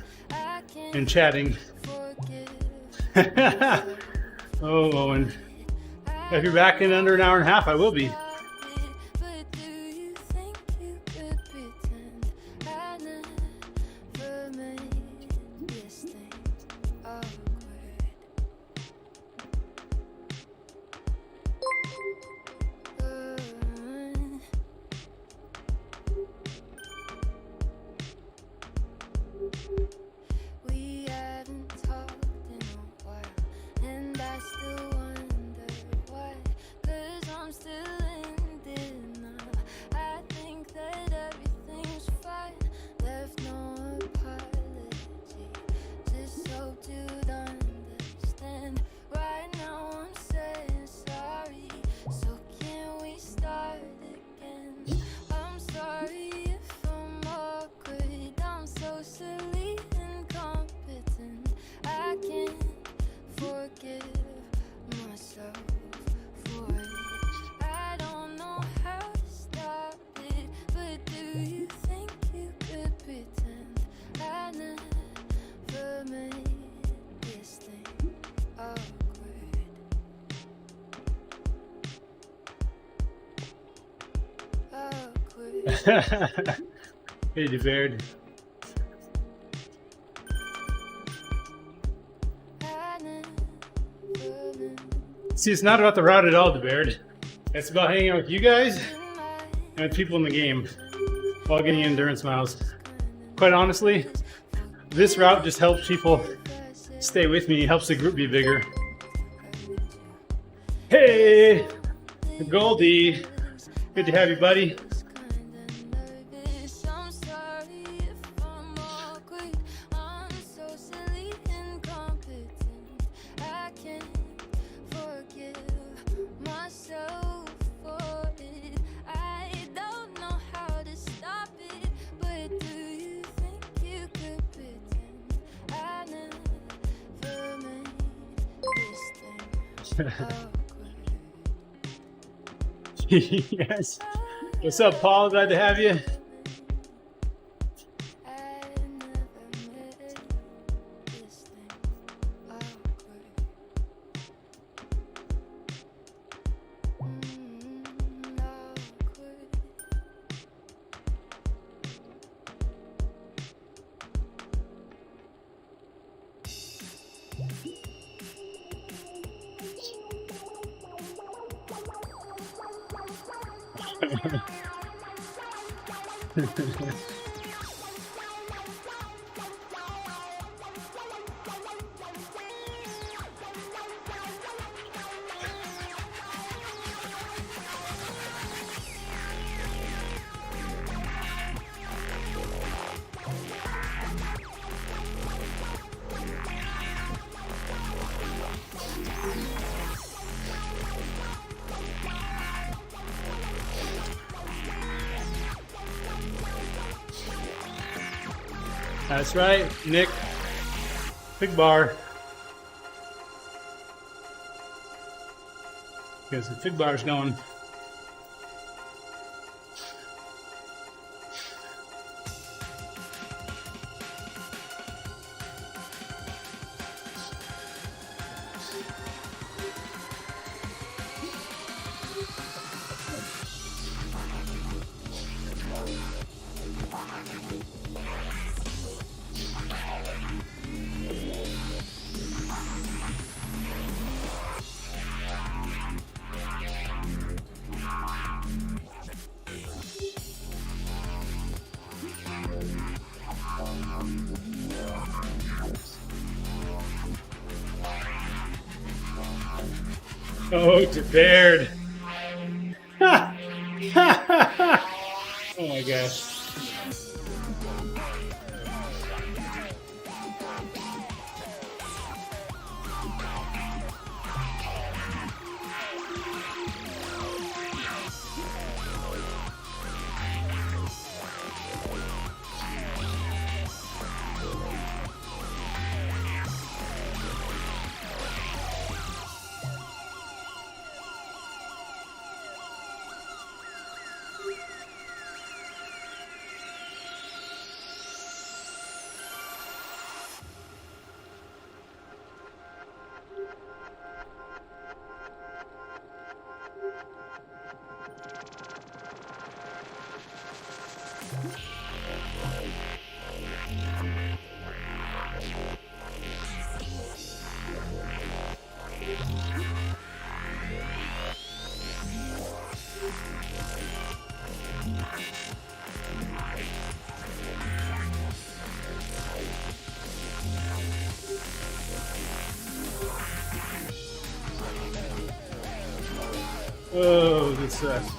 and chatting. Forget Oh, Owen. If you're back in under an hour and a half, I will be. But do you think you could pretend I never made this thing awkward? We haven't talked in a while, and I still wonder why. 'Cause I'm still in denial. I think that everything's fine. Left no apology. Just hoped you'd understand. Right now I'm saying sorry. So can we start again? I'm sorry if I'm awkward. I'm so silly and incompetent. I can't forgive myself for it. I don't know how to stop it, but do you think you could pretend I never made this thing awkward? Awkward. Hey, DeBaird. I never meant See, it's not about the route at all, DeBaird. It's about hanging out with you guys and with people in the game while getting endurance miles. Quite honestly, this route just helps people stay with me. It helps the group be bigger. Hey, Goldie. Good to have you, buddy. I'm sorry if I'm awkward. I'm so silly and incompetent. I can't forgive myself for it. I don't know how to stop it, but do you think you could pretend I never made this thing awkward? Yes. What's up, Paul? Glad to have you. I never made this thing awkward. Awkward. That's right, Nick. Big bar. Because the big bar's going. Oh, DeBaird. Oh my gosh. Oh, this sucks.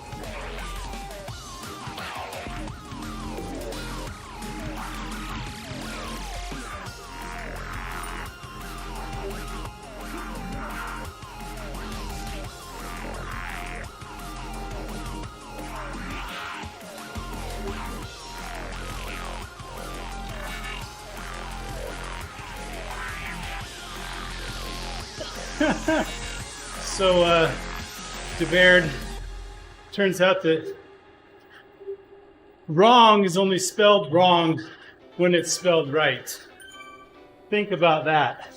So, DeBaird, turns out that wrong is only spelled wrong when it's spelled right. Think about that.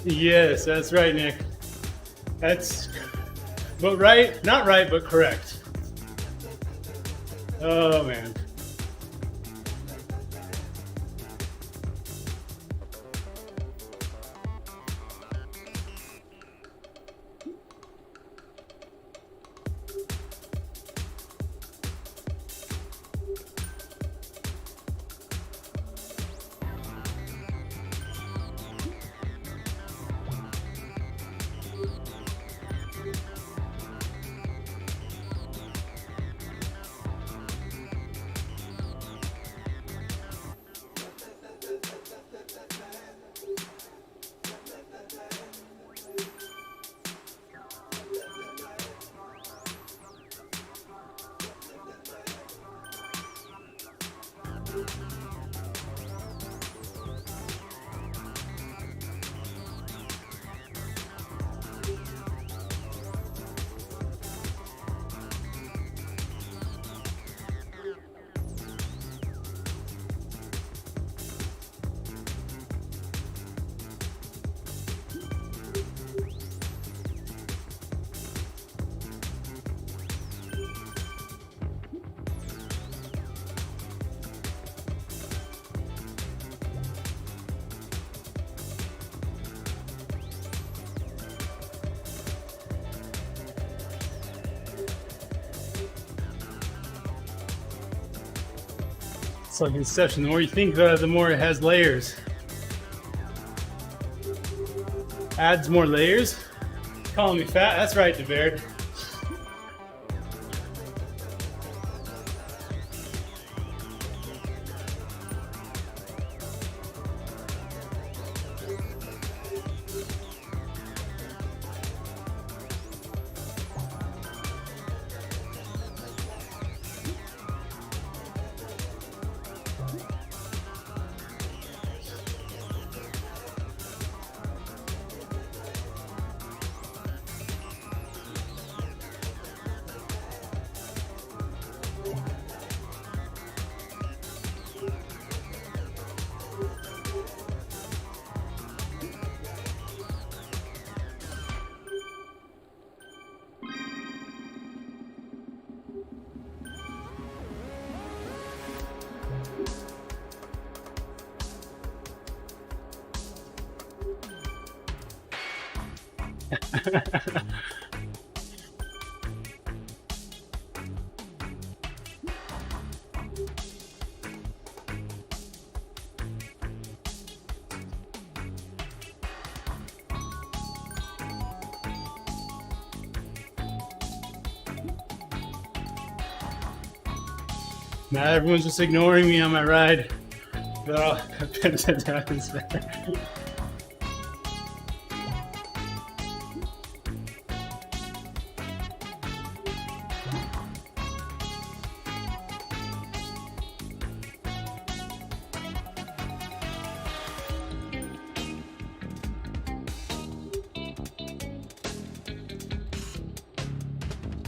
Yes, that's right, Nick. That's, but right, not right, but correct. Oh, man. It's like Inception. The more you think about it, the more it has layers. Adds more layers. Calling me fat? That's right, DeBaird. Now everyone's just ignoring me on my ride. Oh, that is better.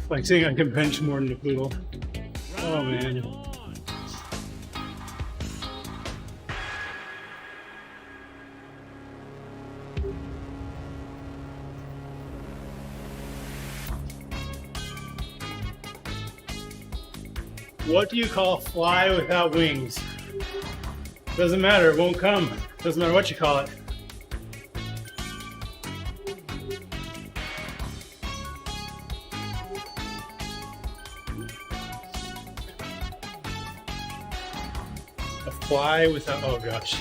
Like saying I can bench more than the poodle. Oh man. What do you call fly without wings? Doesn't matter, it won't come. Doesn't matter what you call it. A fly without, oh gosh,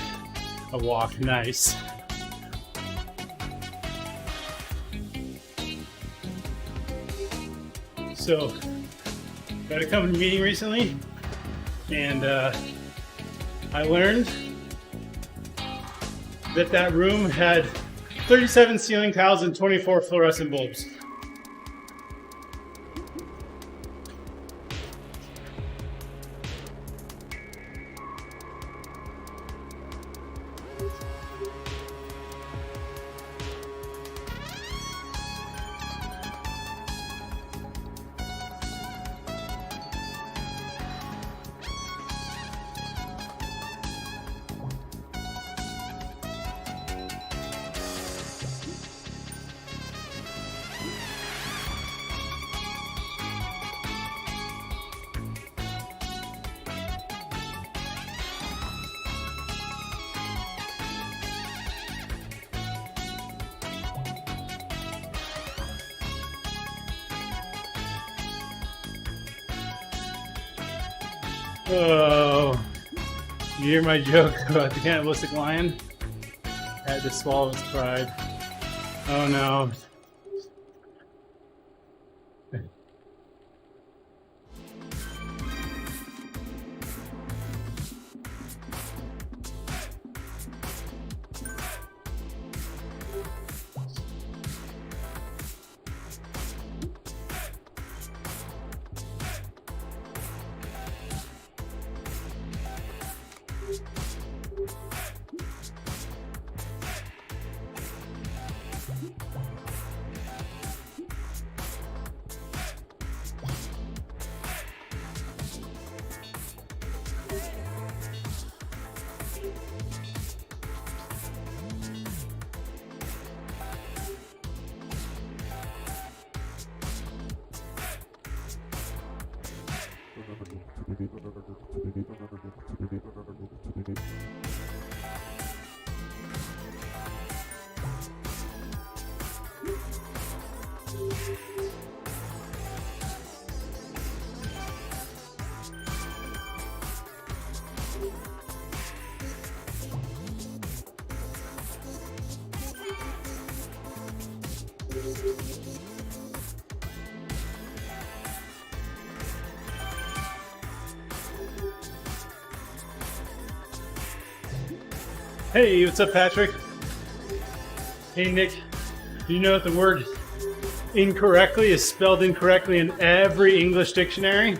a walk, nice. So, got a company meeting recently, and I learned that that room had 37 ceiling tiles and 24 fluorescent bulbs. Oh, you hear my joke about the cannibalistic lion? Had to swallow his pride. Oh no. Hey, what's up, Patrick? Hey, Nick. Do you know that the word incorrectly is spelled incorrectly in every English dictionary?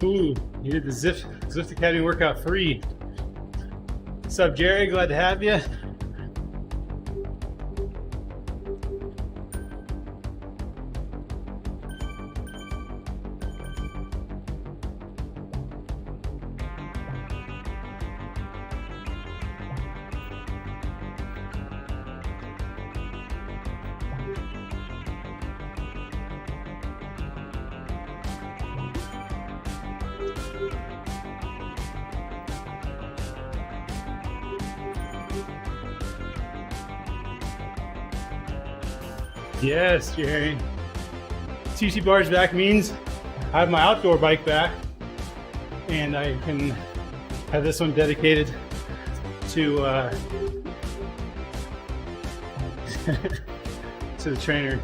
Ooh, you did the Zwift Academy workout free. What's up, Jerry? Glad to have you. Yes, Jerry. TC bars back means I have my outdoor bike back, and I can have this one dedicated to to the trainer.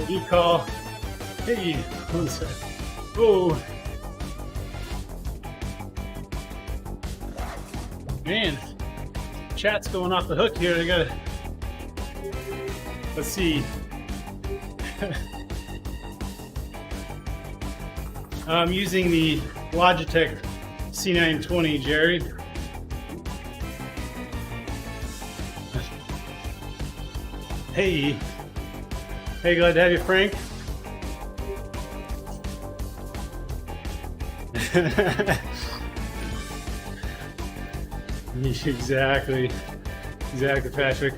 What do you call? Hey, one sec. Oh. Man, chat's going off the hook here. I gotta. Let's see. I'm using the Logitech C920, Jerry. Hey. Hey, glad to have you, Frank. Exactly, Patrick.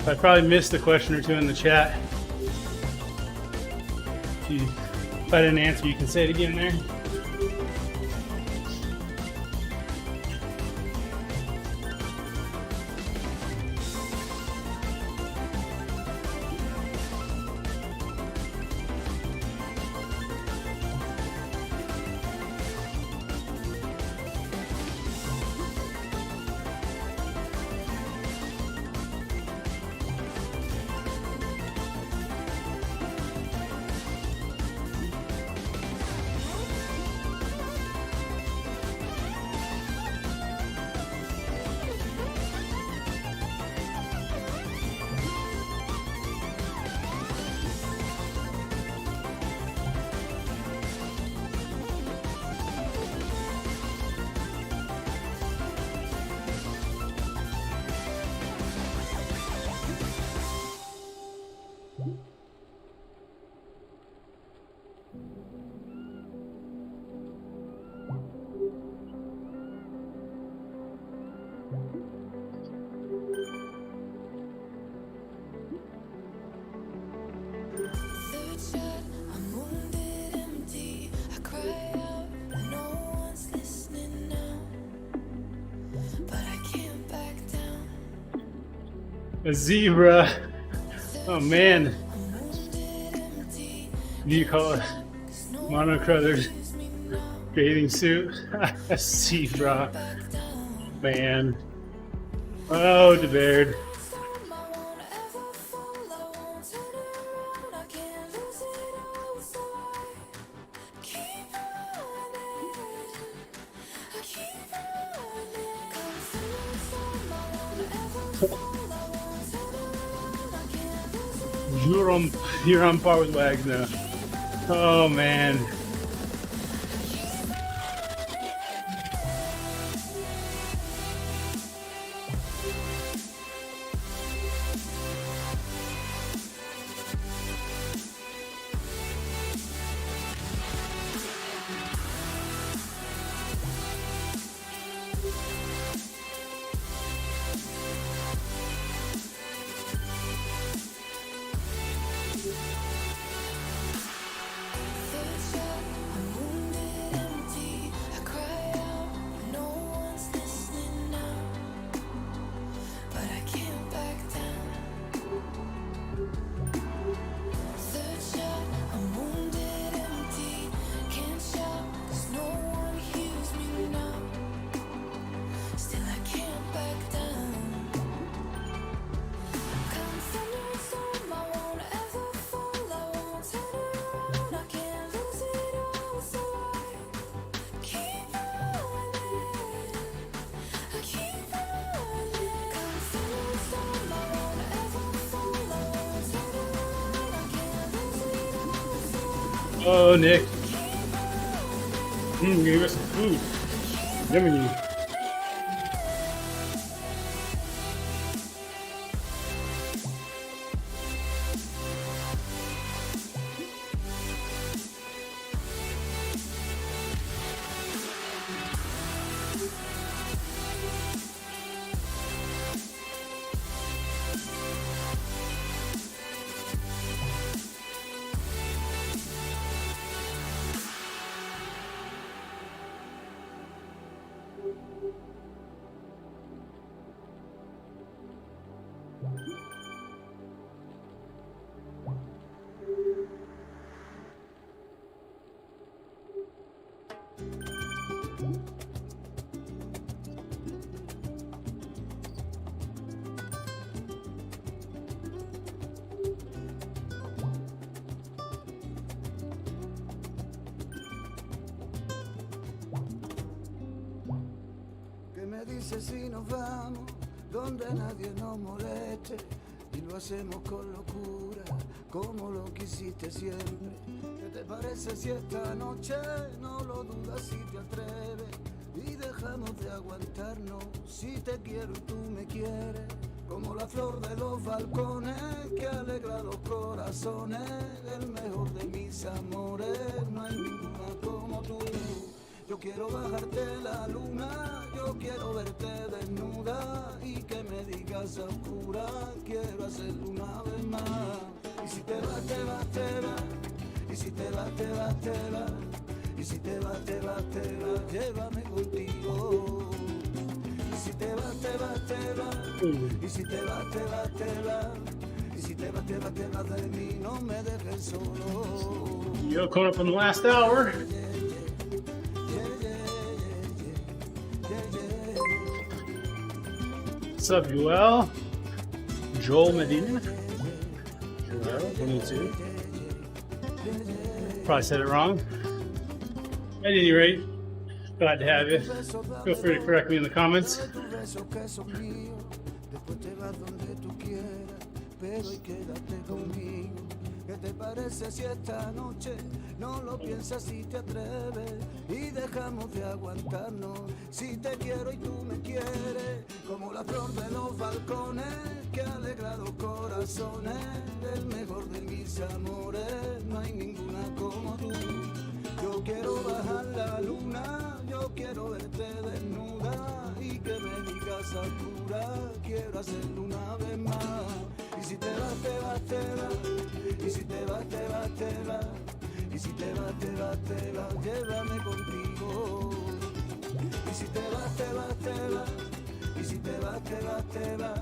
I probably missed a question or two in the chat. If I didn't answer, you can say it again there. A zebra. Oh man. Do you call it monocolored bathing suit? A zebra. Man. Oh, the beard. You're on par with Wagner. Oh man. Oh, Nick. Give us some food. Yummy. Que me dice si nos vamos donde nadie nos moleste y lo hacemos con locura como lo quisiste siempre. ¿Qué te parece si esta noche no lo dudas si te atreves y dejamos de aguantarnos? Si te quiero y tú me quieres, como la flor de los balcones que alegra los corazones, el mejor de mis amores, no hay ninguna como tú. Yo quiero bajarte la luna, yo quiero verte desnuda y que me digas a oscuras, quiero hacerlo una vez más. Y si te vas, te vas, te vas, y si te vas, te vas, te vas, y si te vas, te vas, te vas, llévame contigo. Y si te vas, te vas, te vas, y si te vas, te vas, te vas, y si te vas, te vas, te vas de mí, no me dejes solo. Yo, coming up on the last hour. What's up, Joel? Joel Medina? Joel, 102. Probably said it wrong. At any rate, glad to have you. Feel free to correct me in the comments. ¿Qué te parece si esta noche no lo piensas y te atreves y dejamos de aguantarnos? Si te quiero y tú me quieres, como la flor de los balcones que alegra los corazones, el mejor de mis amores, no hay ninguna como tú. Yo quiero bajar la luna, yo quiero verte desnuda y que me digas a oscuras, quiero hacerlo una vez más. Y si te vas, te vas, te vas, y si te vas, te vas, te vas, y si te vas, te vas, te vas, llévame contigo. Y si te vas, te vas, te vas, y si te vas, te vas, te vas,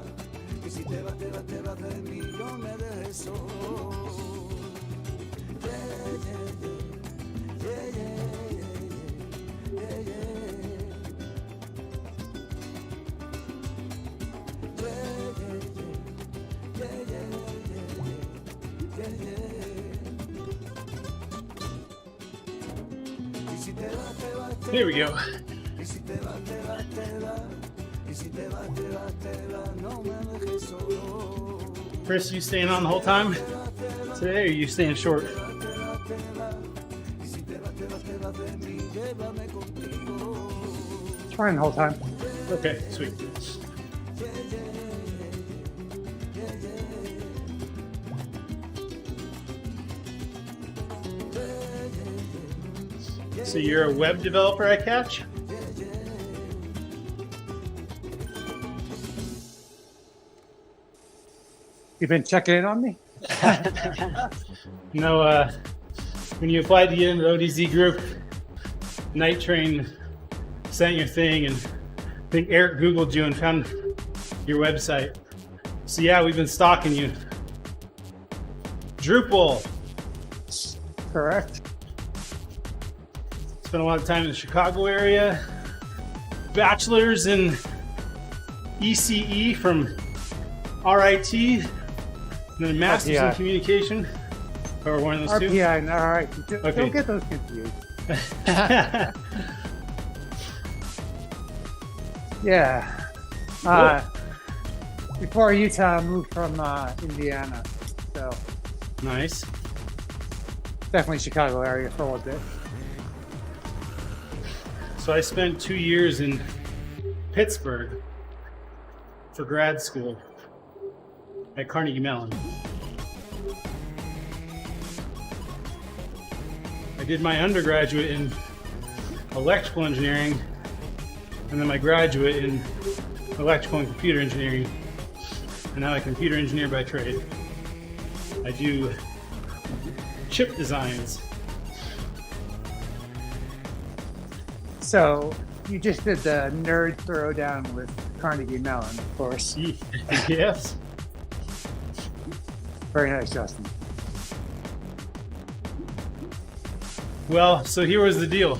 y si te vas, te vas, te vas de mí, no me dejes solo. Yeah, yeah, yeah, yeah, yeah, yeah, yeah. Here we go. Chris, you staying on the whole time today, or are you staying short? Trying the whole time. Okay, sweet. So you're a web developer, I catch? You been checking in on me? No, when you applied to get into the ODZ group, Night Train sent your thing, and I think Eric Googled you and found your website. So yeah, we've been stalking you. Drupal. Correct. Spent a lot of time in the Chicago area. Bachelor's in ECE from RIT, and then a master's in RPI. communication, or one of those two. RPI, all right. Don't Okay. get those confused. Yeah. Before Utah, I moved from Indiana. So Nice. definitely Chicago area for a little bit. So I spent 2 years in Pittsburgh for grad school at Carnegie Mellon. I did my undergraduate in electrical engineering and then my graduate in electrical and computer engineering. And now I'm a computer engineer by trade. I do chip designs. So you just did the nerd throwdown with Carnegie Mellon, of course. Yes. Very nice, Justin. Well, so here was the deal.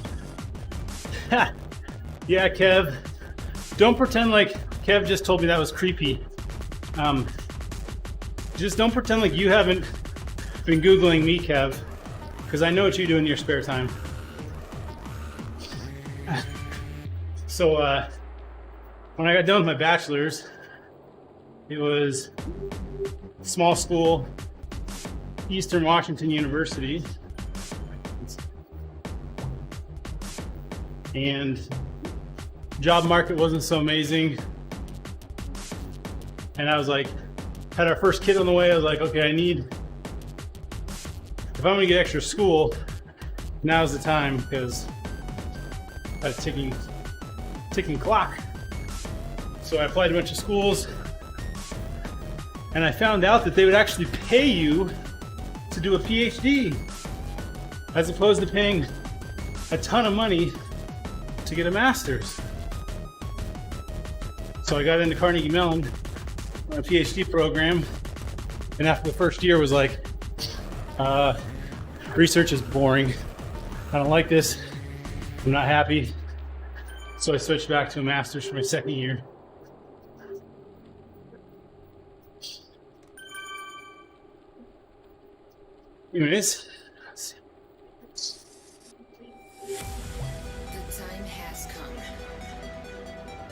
Yeah, Kev. Don't pretend like Kev just told me that was creepy. Just don't pretend like you haven't been Googling me, Kev, because I know what you do in your spare time. So when I got done with my bachelor's, it was small school, Eastern Washington University. And job market wasn't so amazing. And I was like, had our first kid on the way, I was like, okay, if I'm gonna get extra school, now's the time, because I had a ticking clock. So I applied to a bunch of schools, and I found out that they would actually pay you to do a PhD, as opposed to paying a ton of money to get a master's. So I got into Carnegie Mellon, a PhD program, and after the first year was like, research is boring. I don't like this. I'm not happy. So I switched back to a master's for my second year. Anyways, The time has come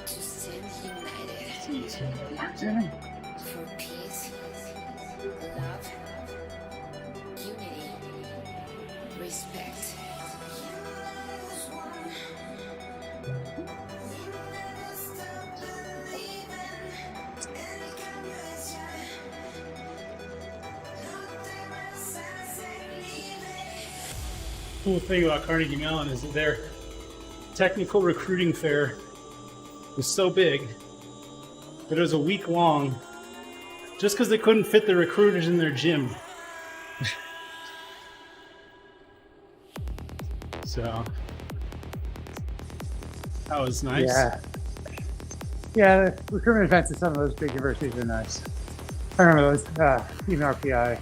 to stand united for peace, love, unity, respect. cool thing about Carnegie Mellon is that their technical recruiting fair was so big that it was a week long just because they couldn't fit the recruiters in their gym. So that was nice. Yeah, the recruitment events at some of those big universities are nice. I remember those, even RPI,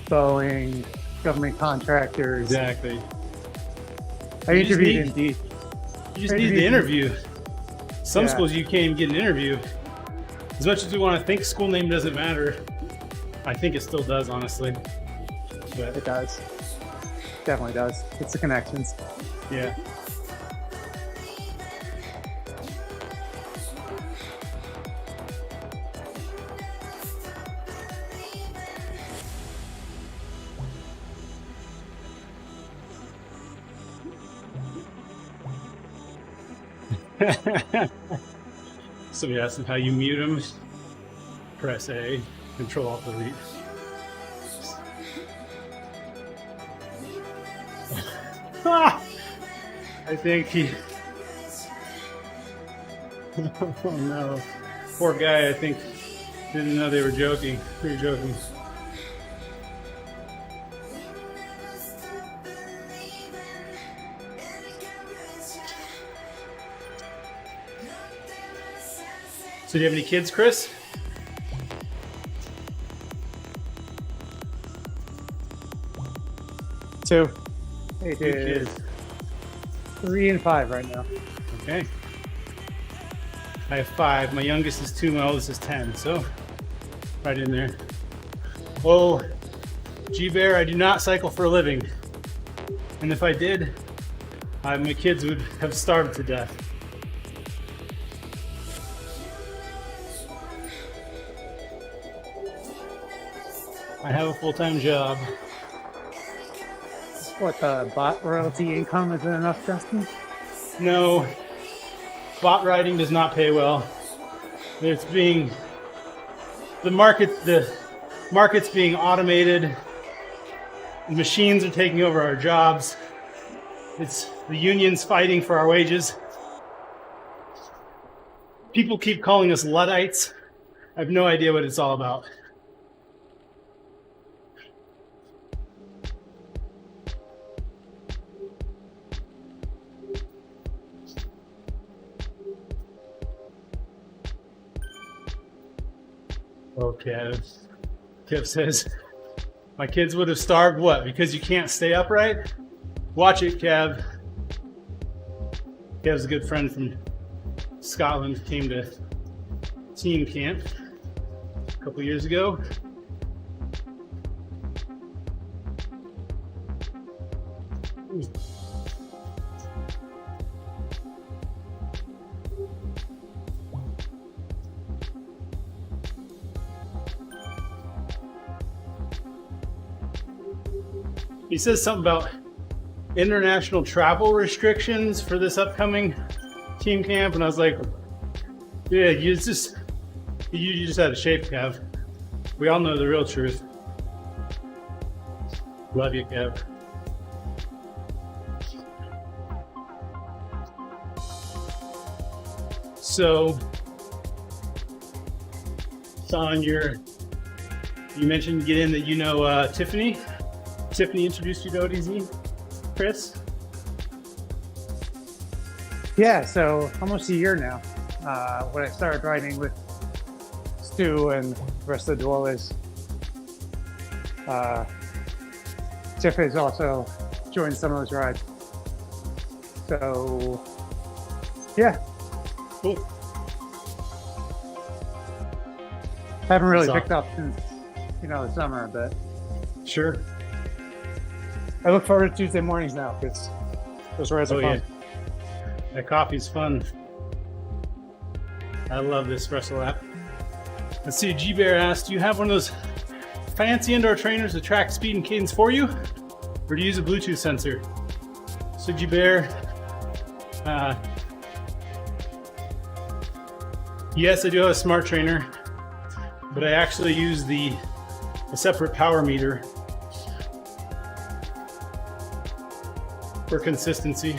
Boeing, government contractors. Exactly. I interviewed Indeed. You just need the interview. Some schools you can't even get an interview. As much as we want to think school name doesn't matter, I think it still does, honestly. But It does. Definitely does. It's the connections. yeah. Somebody asked him how you mute him. Press A, Control Alt Delete. I think he. Oh no, poor guy. I think didn't know they were joking. We were joking. So do you have any kids, Chris? Two. Two kids. 3 and 5 right now. Okay. I have 5. My youngest is 2. My oldest is 10. So right in there. Oh, G-Bear, I do not cycle for a living. And if I did, my kids would have starved to death. I have a full-time job. what the bot royalty income isn't enough, Justin? No, bot riding does not pay well. It's being the market's being automated. Machines are taking over our jobs. It's the unions fighting for our wages. People keep calling us Luddites. I have no idea what it's all about. Okay, Kev says, my kids would have starved what? Because you can't stay upright? Watch it, Kev. Kev's a good friend from Scotland, came to team camp a couple years ago. He says something about international travel restrictions for this upcoming team camp, and I was like, yeah, you just had a shape, Kev. We all know the real truth. Love you, Kev. So, on you mentioned get in that you know Tiffany. Tiffany introduced you to ODZ, Chris? Yeah, so almost a year now. When I started riding with Stu and the rest of the Dwellers, Tiff has also joined some of those rides. So, yeah. Cool. Haven't really That's picked up since, the summer, but Sure. I look forward to Tuesday mornings now because those rides are fun. Yeah. That coffee's fun. I love this espresso app. Let's see, G-Bear asked, do you have one of those fancy indoor trainers that track speed and cadence for you? Or do you use a Bluetooth sensor? So G-Bear, yes, I do have a smart trainer, but I actually use a separate power meter for consistency.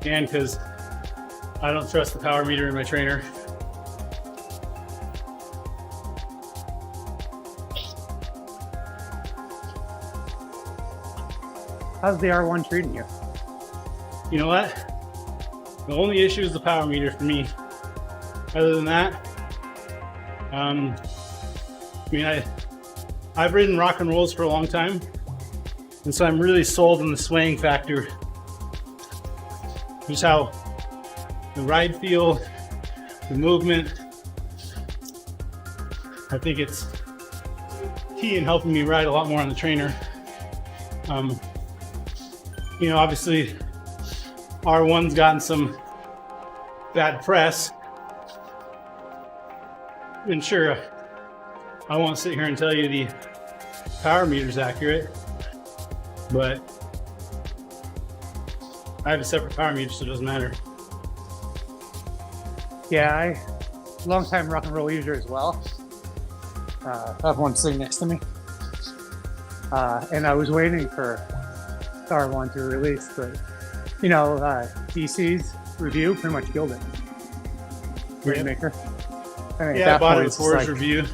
And because I don't trust the power meter in my trainer. How's the R1 treating you? You know what? The only issue is the power meter for me. Other than that, I've ridden rock and rolls for a long time, and so I'm really sold on the swaying factor. Just how the ride feel, the movement. I think it's key in helping me ride a lot more on the trainer. Obviously R1's gotten some bad press. And sure, I won't sit here and tell you the power meter's accurate, but I have a separate power meter, so it doesn't matter. Yeah, long time rock and roll user as well. I have one sitting next to me. And I was waiting for R1 to release, but DC's review pretty much killed it. Rainmaker. I bought it before his review.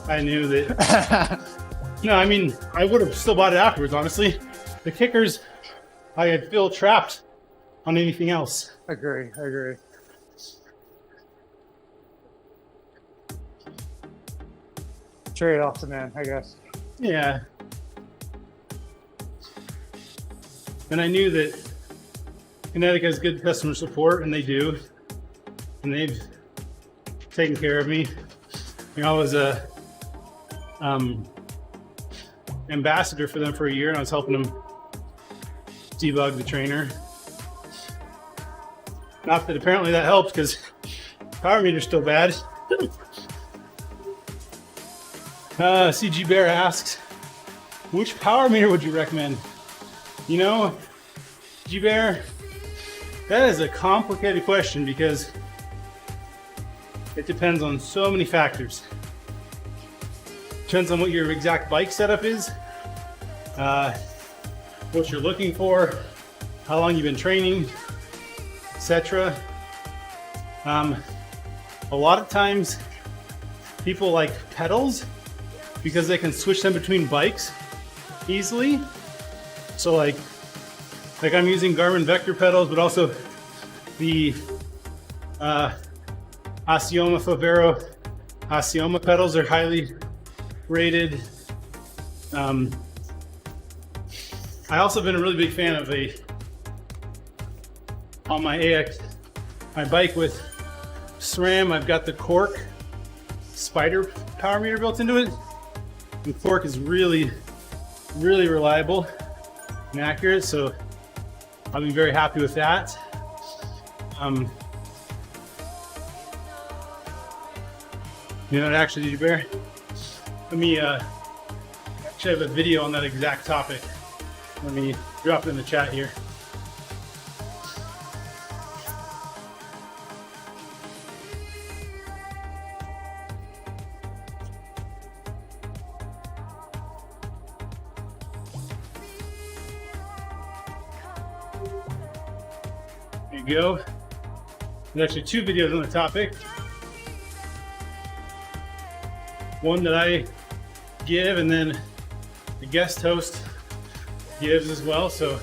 I knew that. I would have still bought it afterwards, honestly. The kickers, I feel trapped on anything else. Agree. Trade-offs, man, I guess. Yeah. And I knew that Kinetic has good customer support, and they do. And they've taken care of me. I was a ambassador for them for a year, and I was helping them debug the trainer. Not that apparently that helped, because power meter's still bad. CG Bear asks, which power meter would you recommend? You know, G Bear, that is a complicated question because it depends on so many factors. Depends on what your exact bike setup is, what you're looking for, how long you've been training, etc. A lot of times people like pedals because they can switch them between bikes easily. So like I'm using Garmin Vector pedals, but also the Asioma Favero Asioma pedals are highly rated. I also been a really big fan of on my bike with SRAM, I've got the Cork Spider power meter built into it. And Cork is really, really reliable and accurate, so I've been very happy with that. You know what, actually, did you bear? Let me actually have a video on that exact topic. Let me drop it in the chat here. There you go. There's actually two videos on the topic. One that I give and then the guest host gives as well, so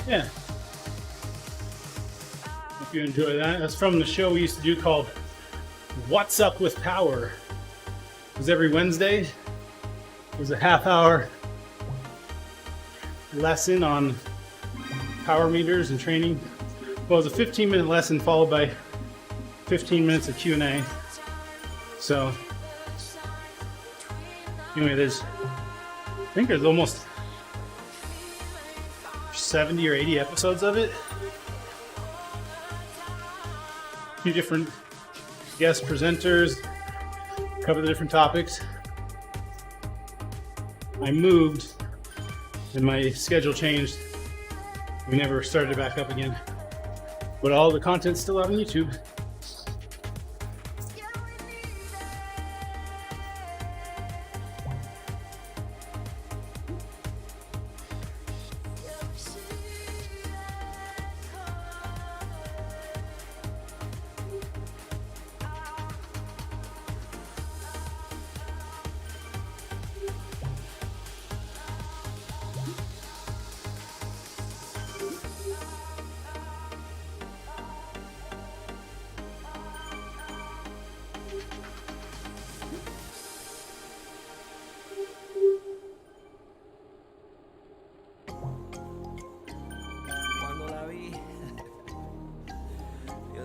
yeah, hope you enjoy that. That's from the show we used to do called What's Up with Power. It was every Wednesday. It was a half-hour lesson on power meters and training. Well, it was a 15-minute lesson followed by 15 minutes of Q&A. So anyway, I think there's almost 70 or 80 episodes of it. A few different guest presenters, cover the different topics. I moved and my schedule changed. We never started it back up again. But all the content's still out on YouTube.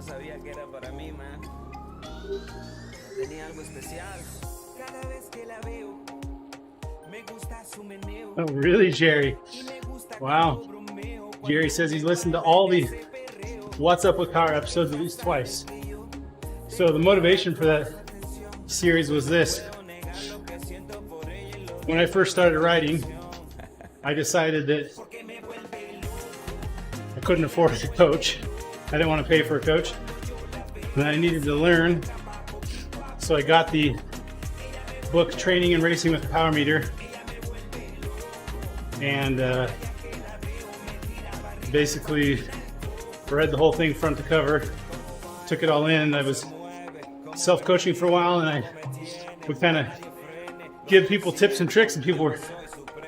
Sabía que era para mí, man. Tenía algo especial. Cada vez que la veo, me gusta su meneo. Oh, really, Jerry? Wow. Jerry says he's listened to all the What's Up with Power episodes at least twice. So the motivation for that series was this. When I first started riding, I decided that I couldn't afford a coach. I didn't want to pay for a coach, and I needed to learn. So I got the book Training and Racing with a Power Meter, and basically read the whole thing front to cover, took it all in. I was self-coaching for a while, and I would kind of give people tips and tricks, and people were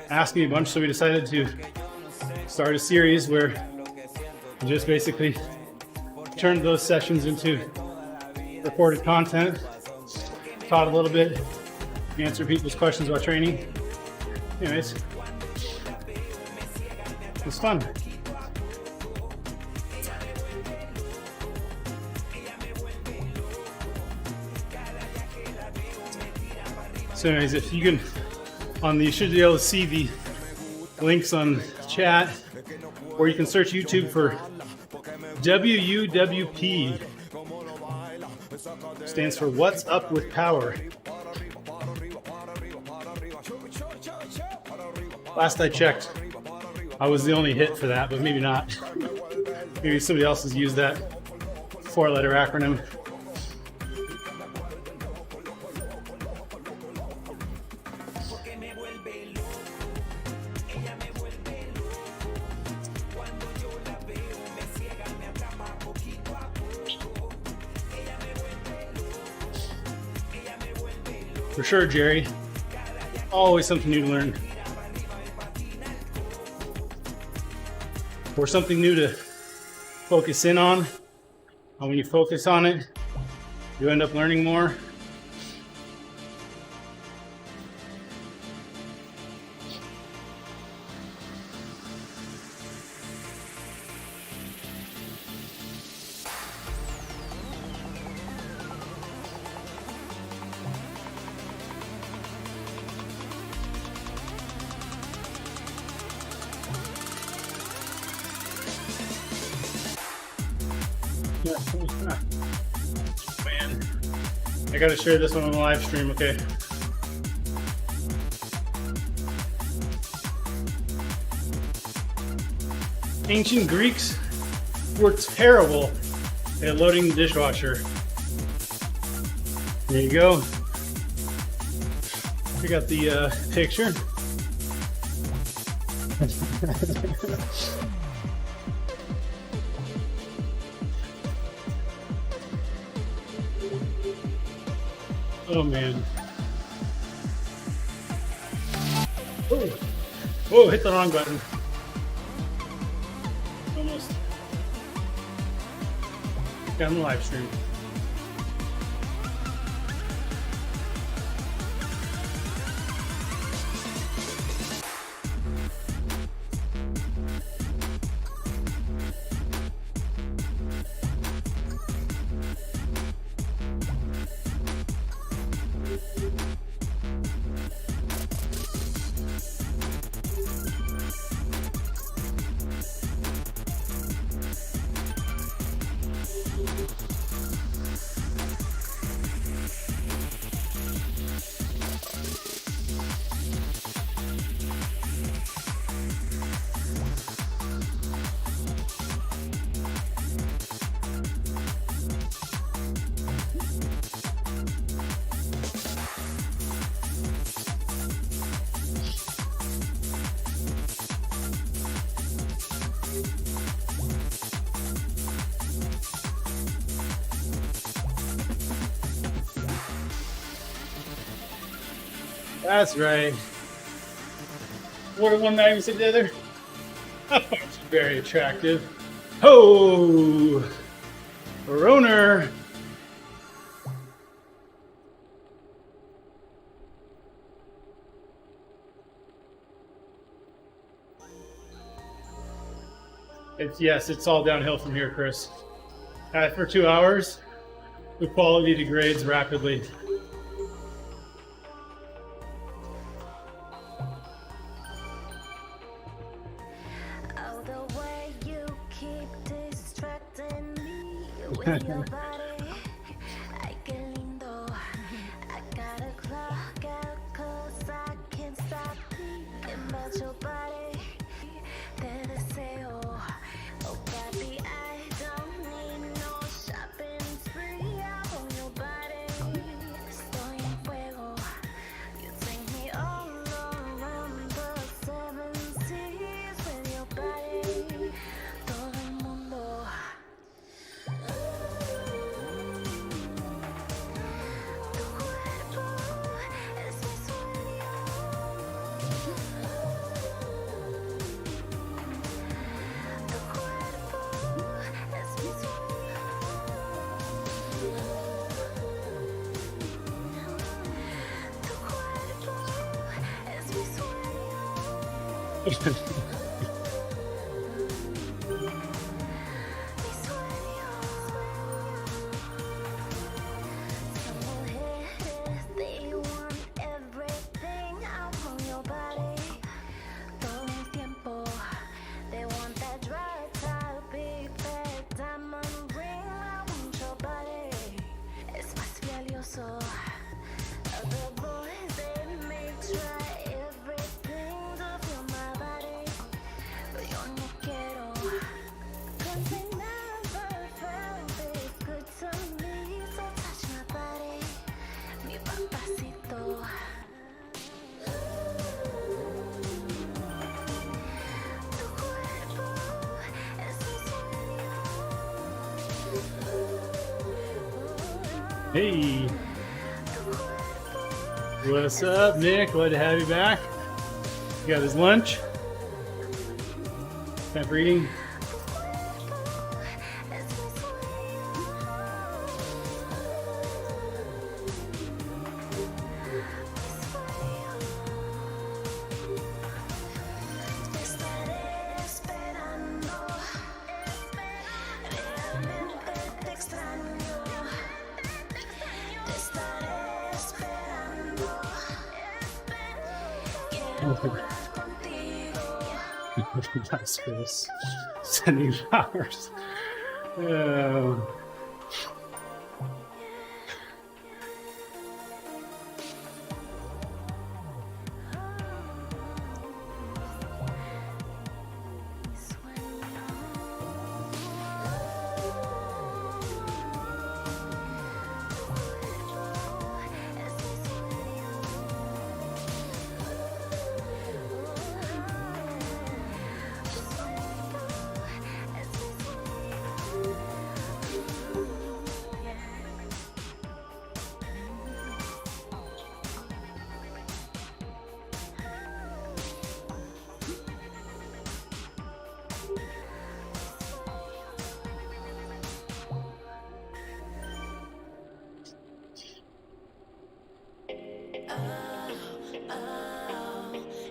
asking me a bunch, so we decided to start a series where we just basically turned those sessions into recorded content, taught a little bit, answered people's questions about training. Anyways, it was fun. So anyways, if you can, you should be able to see the links on chat, or you can search YouTube for WUWP. Stands for What's Up with Power. Last I checked, I was the only hit for that, but maybe not. Maybe somebody else has used that 4-letter acronym. For sure, Jerry. Always something new to learn. Or something new to focus in on. And when you focus on it, you end up learning more. Man, I gotta share this one on the live stream, okay? Ancient Greeks were terrible at loading the dishwasher. There you go. We got the picture. Oh man. Oh, whoa, hit the wrong button. Almost. Down the live stream. That's right. What did one magnet say to the other? I find you very attractive. Ho! Roner! Yes, it's all downhill from here, Chris. For 2 hours, the quality degrades rapidly. Oh, the way you keep distracting me with your body. Ay, qué lindo. I gotta clock out 'cause I can't stop thinking about your body. Te deseo. Oh, baby, I don't need no shopping spree. I want your body. Estoy en fuego. You take me all around the 7 seas with your body. Todo el mundo. Tu cuerpo es mi sueño. Tu cuerpo es mi sueño. Tu cuerpo es mi sueño. Mi sueño. Some mujeres, they want everything. I want your body. Todo el tiempo. They want that dry top, big fat diamond ring. I want your body. cariñoso. The boys, they may try everything to feel my body, but yo no quiero, 'cause they never felt this good to me. So touch my body, mi papacito. Tu cuerpo es mi sueño. Hey, what's up, Nick? Glad to have you back. You got his lunch? Time for eating? Te estaré esperando, realmente te extraño. Te estaré esperando, quiero hablar contigo. Nice, Chris. Sending flowers.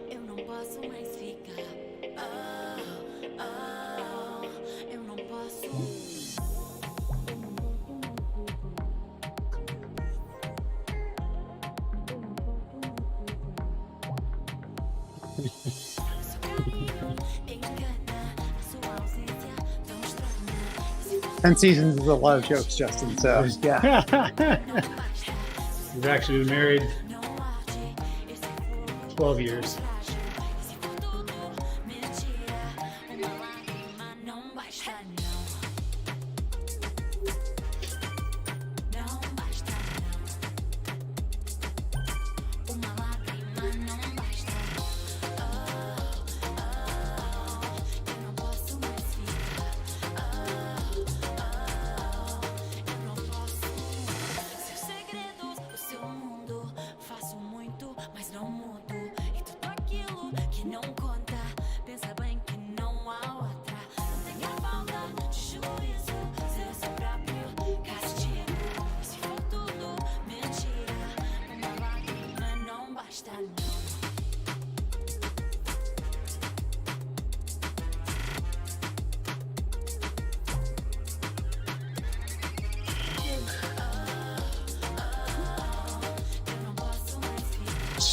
Eu não posso mais ficar. Eu não posso. Sua ausência tão estranha. 10 seasons is a lot of jokes, Justin. So yeah. We've actually been married 12 years.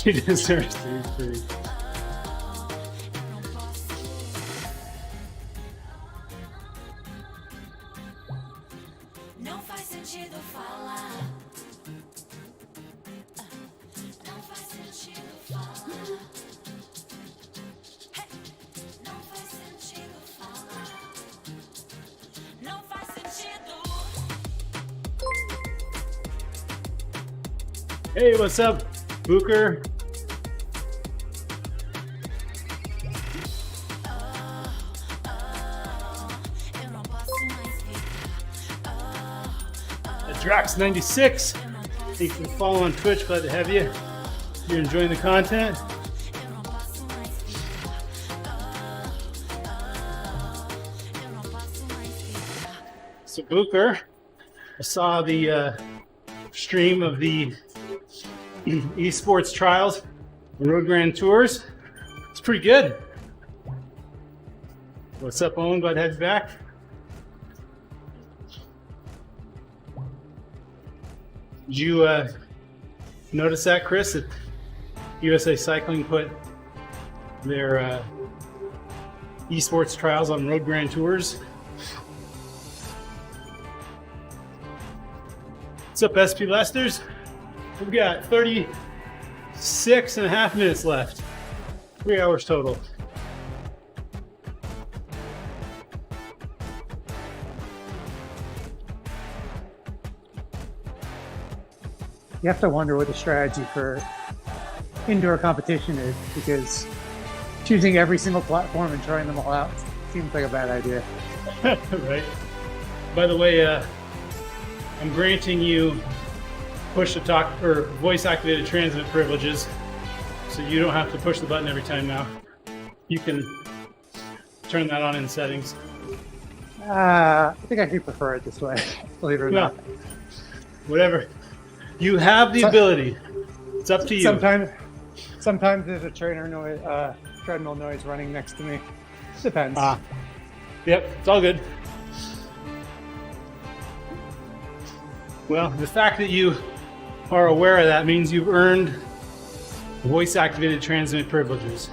She deserves to be free. Não faz sentido falar. Não faz sentido falar. Não faz sentido falar. Não faz sentido. Hey, what's up, Booker? Eu não posso mais ficar. Drax96. Thank you for the follow on Twitch. Glad to have you. You're enjoying the content. Eu não posso mais ficar. Eu não posso mais ficar. So, Booker, I saw the stream of the eSports trials, Road Grand Tours. It's pretty good. What's up, Owen? Glad to have you back. Did you notice that, Chris, that USA Cycling put their eSports trials on Road Grand Tours? What's up, SP Lesters? We've got 36 and a half minutes left. 3 hours total. You have to wonder what the strategy for indoor competition is, because choosing every single platform and trying them all out seems like a bad idea. Right. By the way, I'm granting you push to talk or voice activated transmit privileges, so you don't have to push the button every time now. You can turn that on in settings. I think I actually prefer it this way, believe it or not. Whatever. You have the ability. It's up to you. Sometimes there's a trainer noise, treadmill noise running next to me. Depends. Yep, it's all good. Well, the fact that you are aware of that means you've earned voice-activated transmit privileges.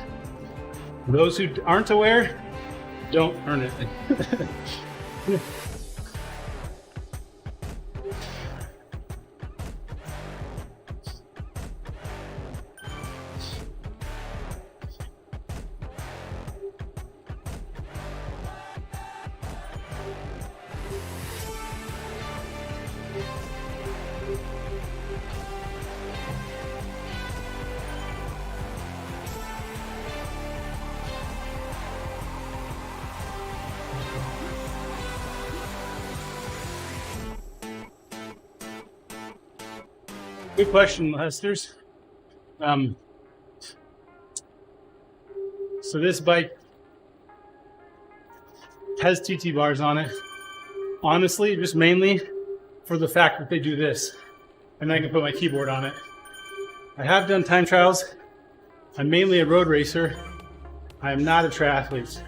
Those who aren't aware don't earn it. Good question, Lesters. So this bike has TT bars on it. Honestly, just mainly for the fact that they do this, and I can put my keyboard on it. I have done time trials. I'm mainly a road racer. I am not a triathlete.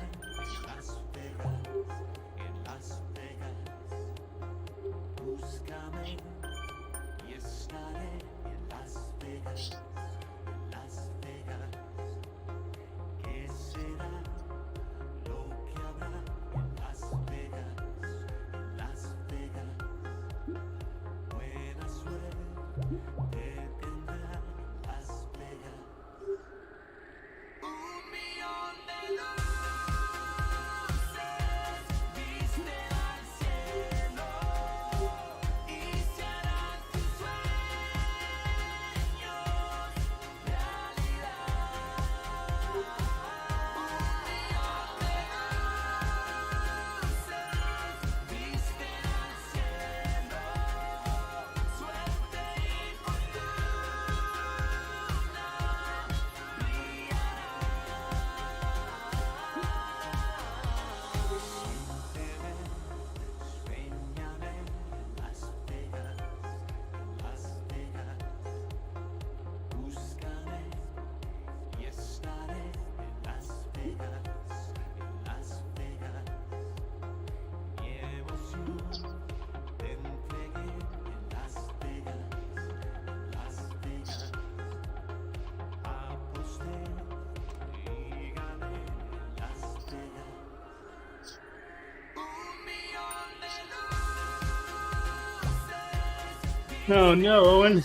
Oh no, Owen.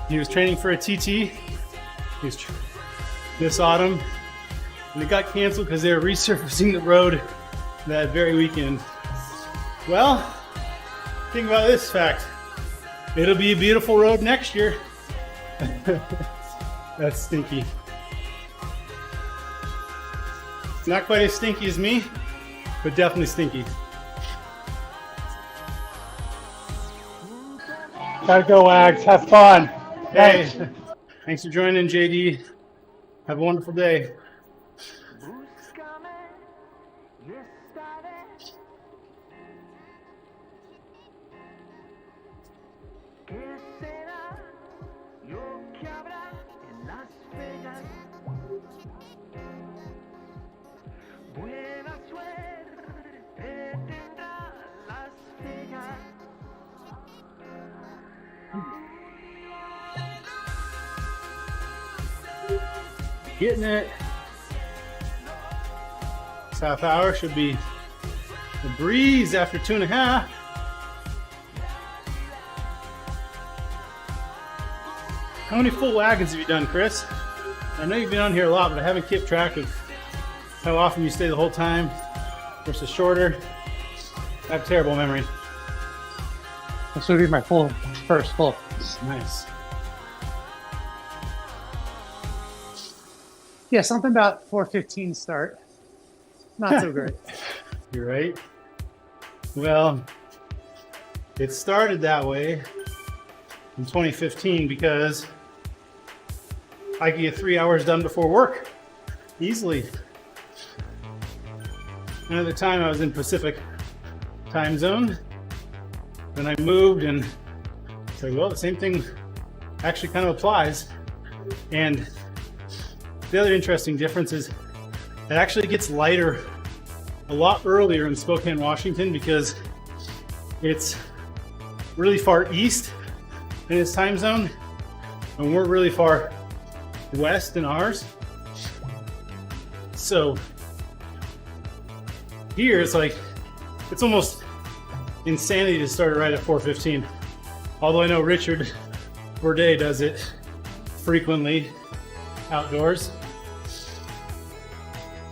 He was training for a TT. He was this autumn, and it got canceled because they were resurfacing the road that very weekend. Well, think about this fact. It'll be a beautiful road next year. That's stinky. It's not quite as stinky as me, but definitely stinky. Gotta go, Wags. Have fun. Hey, thanks for joining, JD. Have a wonderful day. Getting it. This half hour should be a breeze after 2.5. How many full wagons have you done, Chris? I know you've been on here a lot, but I haven't kept track of how often you stay the whole time versus shorter. I have terrible memory. This would be my first full. Nice. Yeah, something about 4:15 start. Not so great. You're right. Well, it started that way in 2015 because I could get 3 hours done before work easily. And at the time I was in Pacific time zone. Then I moved and said, well, the same thing actually kind of applies. And the other interesting difference is it actually gets lighter a lot earlier in Spokane, Washington, because it's really far east in its time zone, and we're really far west in ours. So here it's like, it's almost insanity to start it right at 4:15. Although I know Richard Bourdet does it frequently outdoors.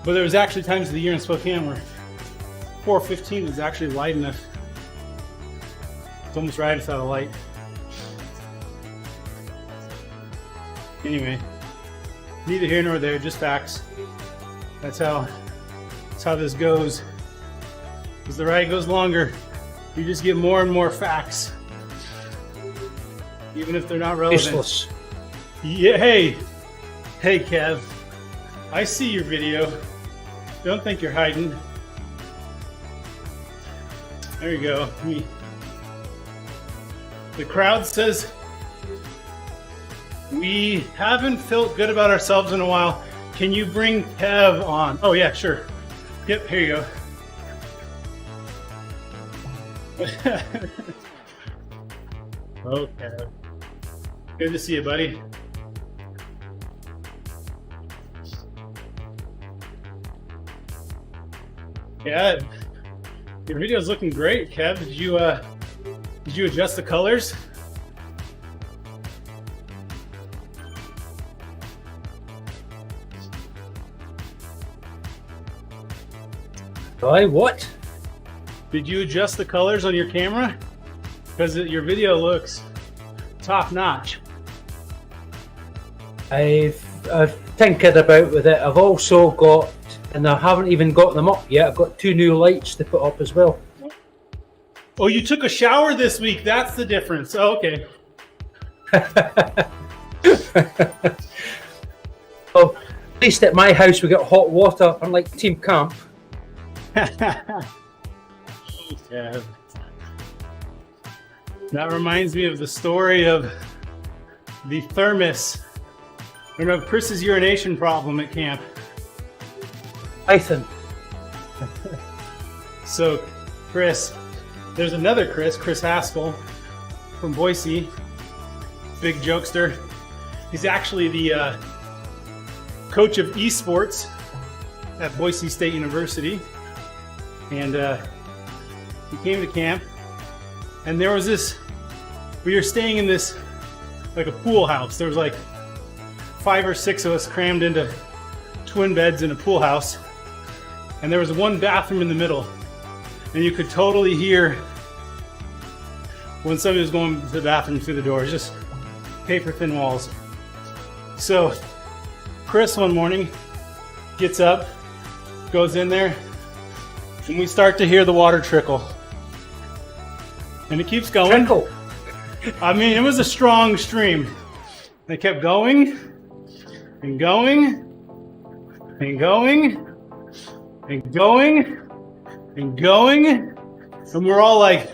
But there was actually times of the year in Spokane where 4:15 was actually light enough. It's almost right without a light. Anyway, neither here nor there, just facts. That's how this goes. As the ride goes longer, you just get more and more facts, even if they're not relevant. Useless. Yeah, hey Kev, I see your video. Don't think you're hiding. There you go. The crowd says we haven't felt good about ourselves in a while. Can you bring Kev on? Oh yeah, sure. Yep, here you go. Okay. Good to see you, buddy. Yeah, your video's looking great, Kev. Did you adjust the colors? Right, what? Did you adjust the colors on your camera? Because your video looks top notch. I've tinkered about with it. I've also got, and I haven't even got them up yet, I've got 2 new lights to put up as well. Oh, you took a shower this week. That's the difference. Oh, okay. Well, at least at my house we got hot water, unlike Team Camp. Yeah. That reminds me of the story of the thermos. And of Chris's urination problem at camp. Python. So, Chris, there's another Chris Haskell from Boise, big jokester. He's actually the coach of eSports at Boise State University. And he came to camp, and there was this, we were staying in this, like a pool house. There was like 5 or 6 of us crammed into twin beds in a pool house. And there was one bathroom in the middle. And you could totally hear when somebody was going to the bathroom through the door. It's just paper thin walls. So Chris one morning gets up, goes in there, and we start to hear the water trickle. And it keeps going. Trickle. I mean, it was a strong stream. They kept going and going and going and going and going. And we're all like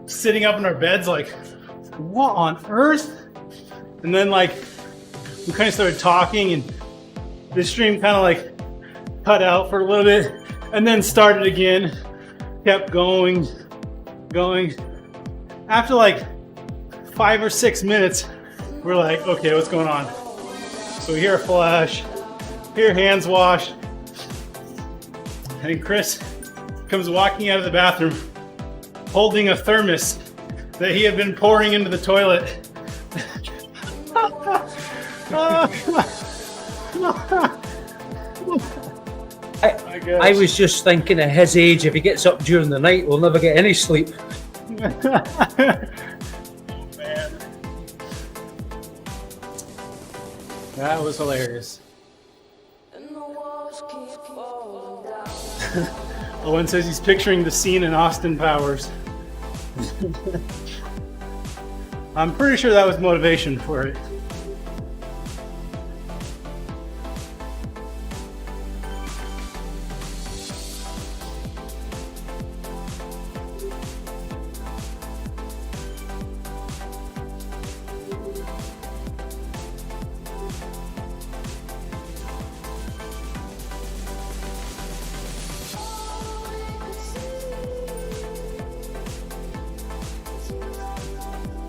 sitting up in our beds like, what on earth? And then like, we kind of started talking, and the stream kind of like cut out for a little bit and then started again, kept going. After like 5 or 6 minutes, we're like, okay, what's going on? So we hear a flash, hear hands wash, and Chris comes walking out of the bathroom holding a thermos that he had been pouring into the toilet. I was just thinking at his age, if he gets up during the night, we'll never get any sleep. That was hilarious. Owen says he's picturing the scene in Austin Powers. I'm pretty sure that was motivation for it.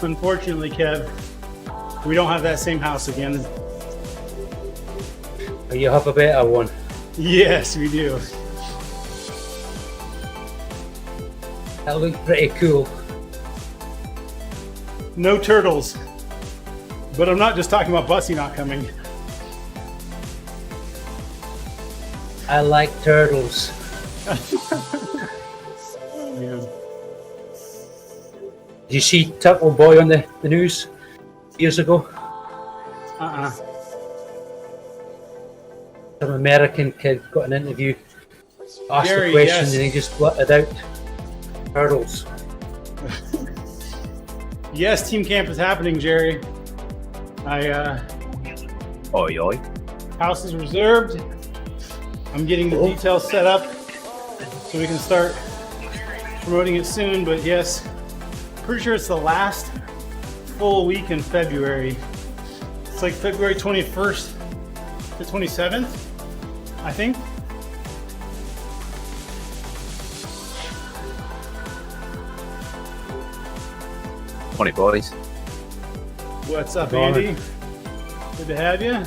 Unfortunately, Kev, we don't have that same house again. You have a better one. Yes, we do. That looked pretty cool. No turtles. But I'm not just talking about Bussy not coming. I like turtles. Yeah. Did you see Turtle Boy on the news years ago? Some American kid got an interview, asked Jerry, a question, yes. and he just blurted out turtles. Yes, team camp is happening, Jerry. Oi, oi. House is reserved. I'm getting the details set up so we can start promoting it soon, but yes, pretty sure it's the last full week in February. It's like February 21st to 27th, I think. Morning, boys. What's up, Good morning. Andy? Good to have you.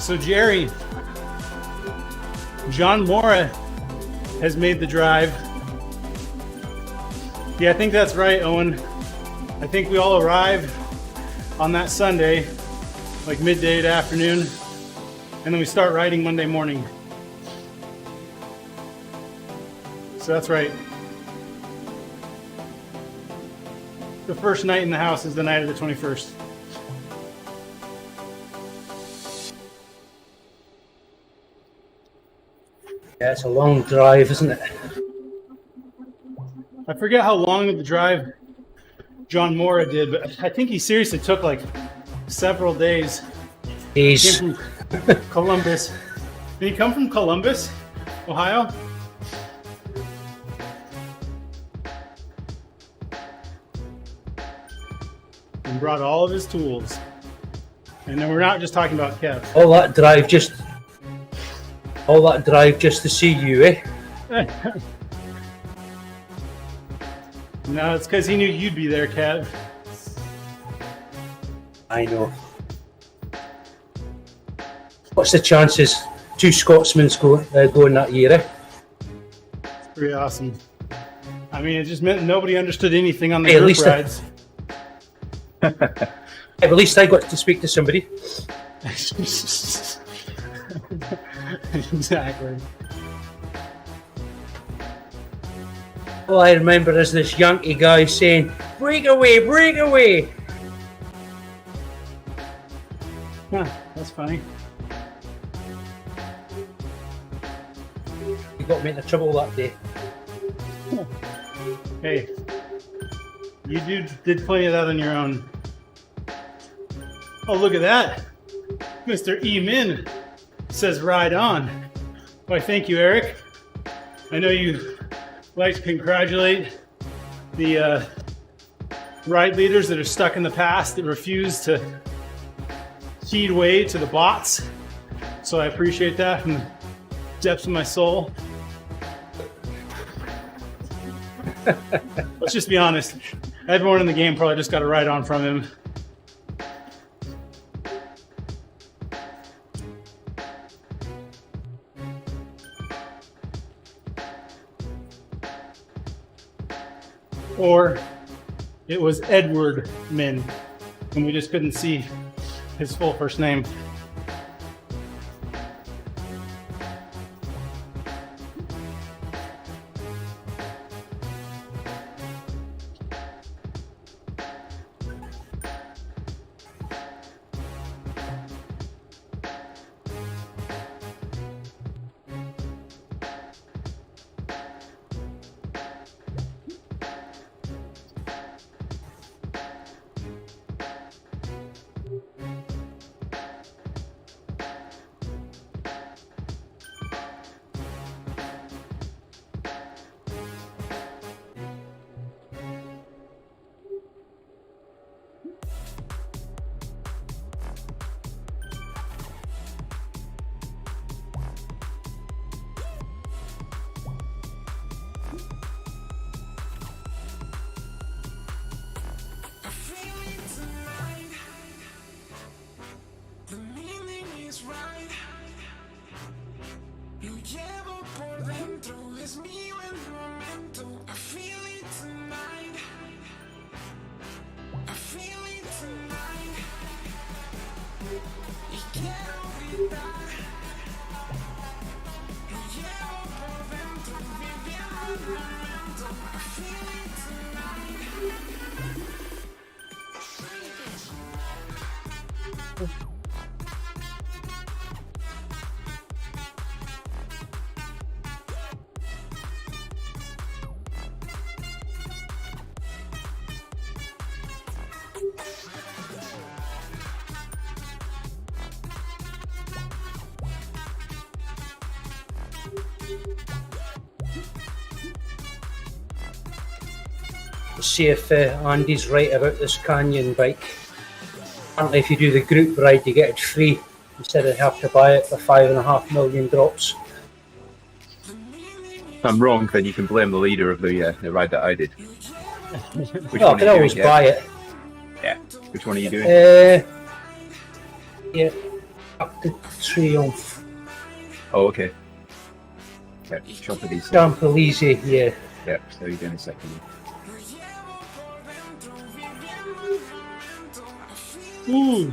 So, Jerry, John Mora has made the drive. Yeah, I think that's right, Owen. I think we all arrived on that Sunday, like midday to afternoon, and then we start riding Monday morning. So that's right. The first night in the house is the night of the 21st. Yeah, it's a long drive, isn't it? I forget how long of the drive John Mora did, but I think he seriously took like several days. Days. Came from Columbus. Did he come from Columbus, Ohio? And brought all of his tools. And then we're not just talking about Kev. All that drive just to see you, eh? No, it's because he knew you'd be there, Kev. I know. What's the chances two Scotsmen going that year, eh? It's pretty awesome. I mean, it just meant nobody understood anything on the Hey, at group least rides. At least I got to speak to somebody. Exactly. All I remember is this Yankee guy saying, "Break away, break away." Huh, that's funny. You got me into trouble that day. Hey, you did plenty of that on your own. Oh, look at that. Mr. E. Min says ride on. Why, thank you, Eric. I know you like to congratulate the ride leaders that are stuck in the past that refuse to heed way to the bots. So I appreciate that from the depths of my soul. Let's just be honest. Everyone in the game probably just got a ride on from him. or it was Edward Min, and we just couldn't see his full first name. See if Andy's right about this Canyon bike. Apparently if you do the group ride you get it free instead of have to buy it for 5.5 million drops. If I'm wrong, then you can blame the leader of the ride that I did. Which Well, I one can are you always doing? buy it. Yeah. Which one are you doing? Yeah, up to Triumph. Oh, okay. Yeah, Champs-Élysées. Champs-Élysées, yeah. Yeah, so you're doing a second one. Ooh.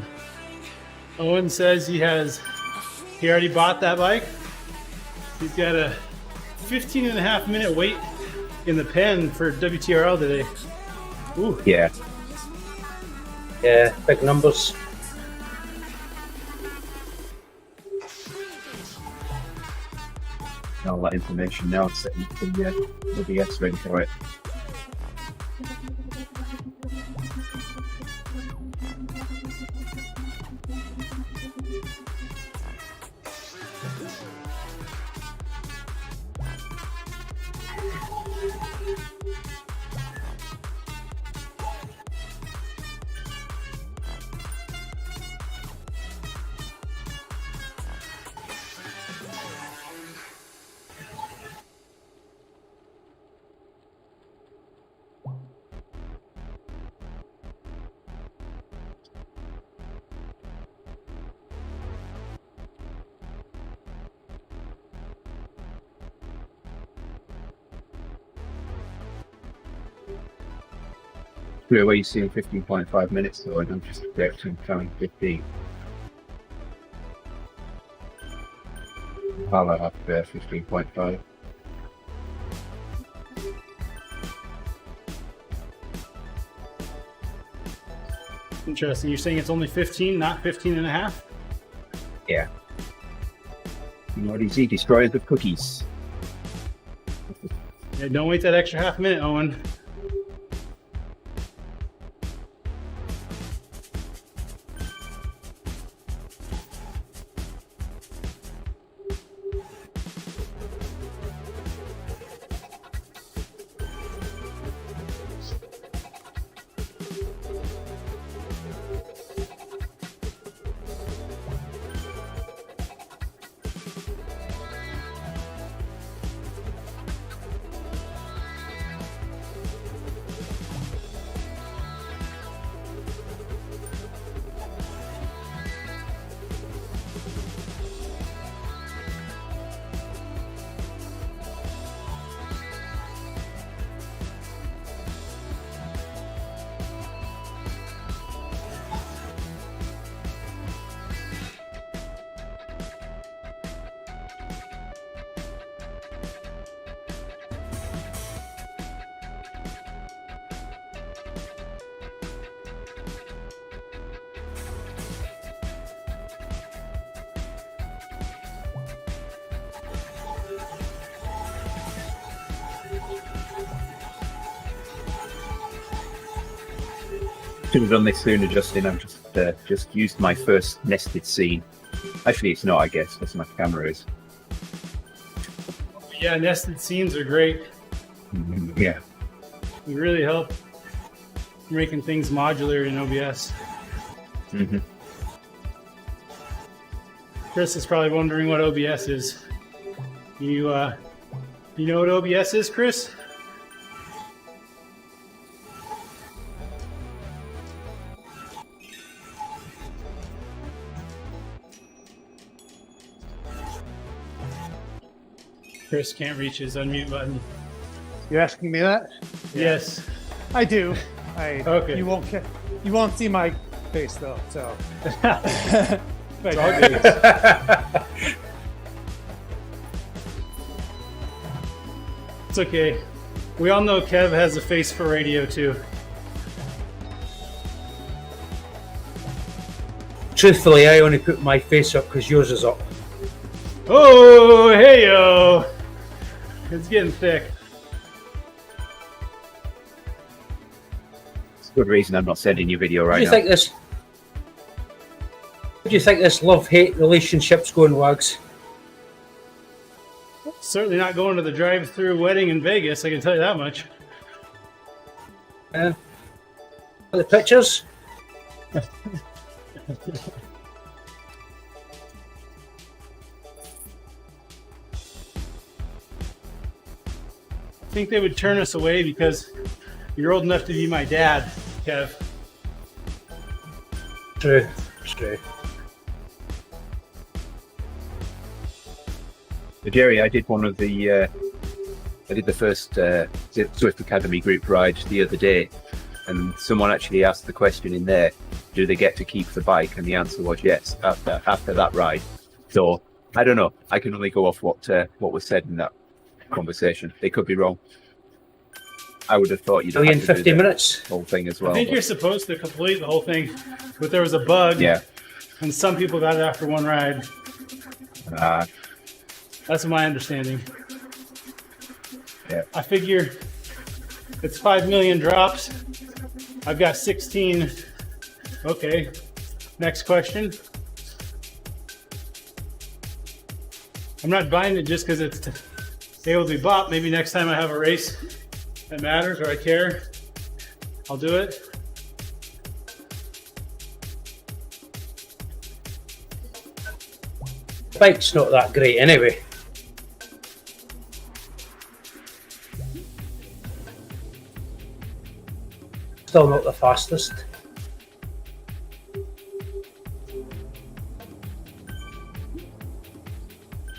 Owen says he already bought that bike. He's got a 15.5 minute wait in the pen for WTRL today. Ooh. Yeah. Yeah, big numbers. All that information now setting the OBS ready for it. Where are you seeing 15.5 minutes though? And I'm just actually counting 15. I'll have 15.5. Interesting. You're saying it's only 15, not 15.5? Yeah. TeamODZ destroys the cookies. Yeah, don't wait that extra half minute, Owen. Should have done this sooner, Justin. I've just used my first nested scene. Actually, it's not, I guess, because my camera is. Yeah, nested scenes are great. Yeah. They really help making things modular in OBS. Mm-hmm. Chris is probably wondering what OBS is. You know what OBS is, Chris? Chris can't reach his unmute button. You asking me that? Yes. I do. Okay. You won't see my face though. So. It's all good. It's okay. We all know Kev has a face for radio too. Truthfully, I only put my face up because yours is up. Oh, hey yo! It's getting thick. It's a good reason I'm not sending you video right now. What do you think this love-hate relationship's going, Wags? Certainly not going to the drive-through wedding in Vegas, I can tell you that much. The pictures? I think they would turn us away because you're old enough to be my dad, Kev. True. True. Jerry, I did one of the I did the first Swift Academy group ride the other day, and someone actually asked the question in there, do they get to keep the bike? And the answer was yes after that ride. So I don't know, I can only go off what was said in that conversation. They could be wrong. I would have thought you'd have in to do 50 the minutes whole thing as well. I think you're supposed to complete the whole thing, but there was a bug. Yeah. And some people got it after one ride. That's my understanding. Yeah. I figure it's 5 million drops. I've got 16. Okay. Next question. I'm not buying it just because it's able to be bought. Maybe next time I have a race that matters or I care, I'll do it. The bike's not that great anyway. Still not the fastest.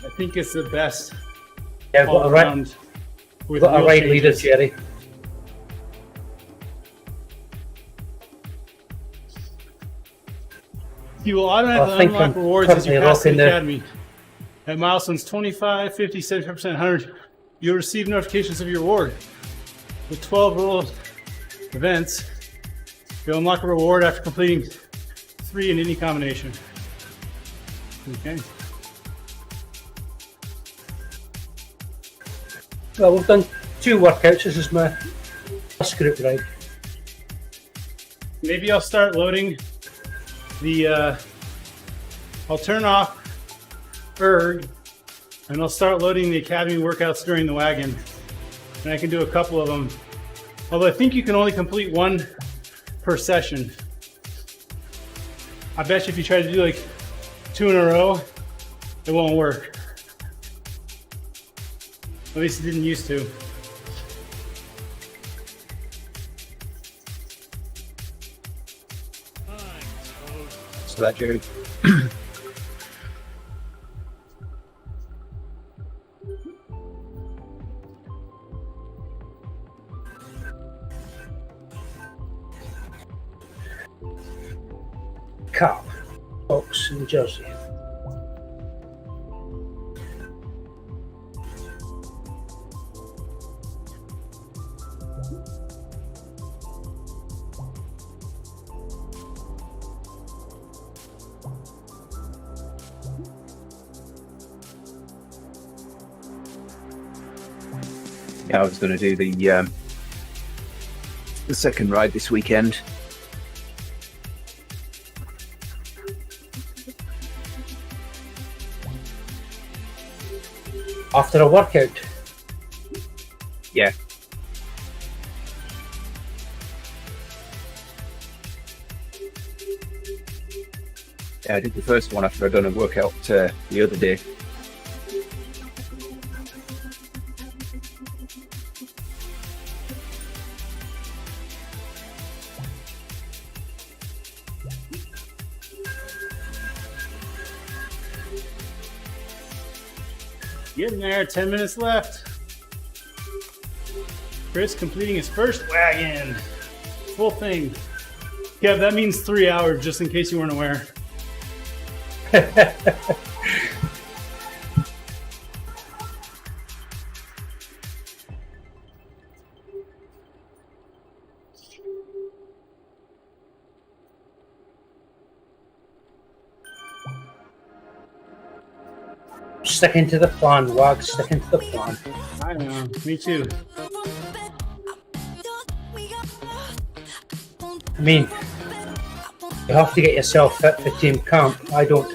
I think it's the best. Yeah, I've got all a right, around with got a wheel right leader, changes. Jerry. You will automatically I think unlock I'm rewards as you currently pass the rocking the- academy. At milestones 25, 50, 75%, 100, you'll receive notifications of your reward. With 12 rule events, you'll unlock a reward after completing 3 in any combination. Okay. Well, we've done 2 workouts. This is my last group ride. Maybe I'll start loading the, I'll turn off erg and I'll start loading the academy workouts during the wagon. And I can do a couple of them. Although I think you can only complete 1 per session. I bet you if you try to do like 2 in a row, it won't work. At least it didn't used to. So that, Jerry. Cap, box and jersey. Yeah, I was going to do the second ride this weekend. After a workout. Yeah. Yeah, I did the first one after I'd done a workout the other day. Getting there, 10 minutes left. Chris completing his first wagon. Full thing. Kev, that means 3 hours, just in case you weren't aware. Sticking to the plan, Wag, sticking to the plan. I know, me too. I mean, you have to get yourself fit for team camp. I don't.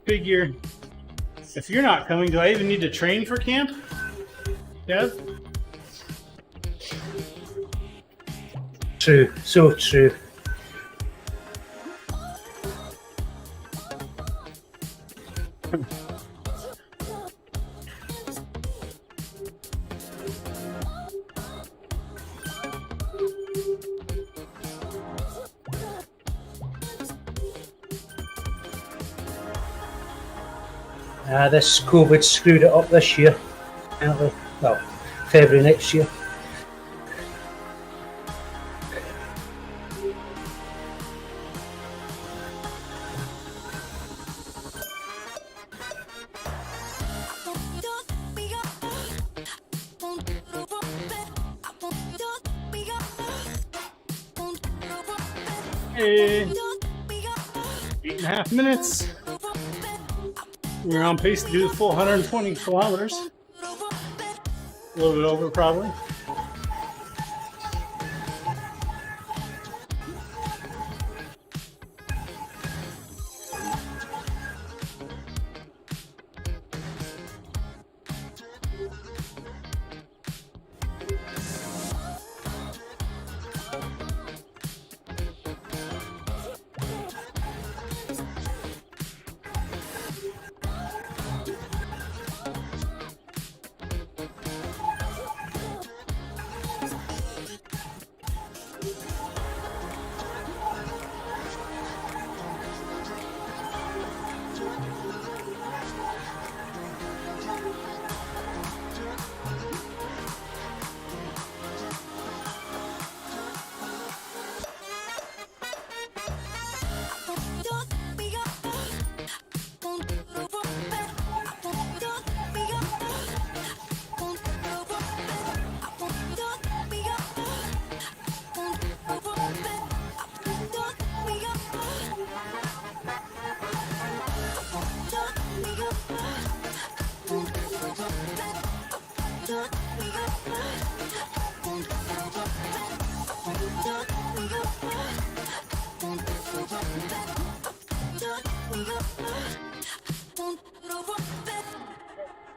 Figure, if you're not coming, do I even need to train for camp? Kev? True, so true. This COVID screwed it up this year. Apparently, well, February next year. Hey, 8.5 minutes. We're on pace to do the full 120 kilometers. A little bit over, probably.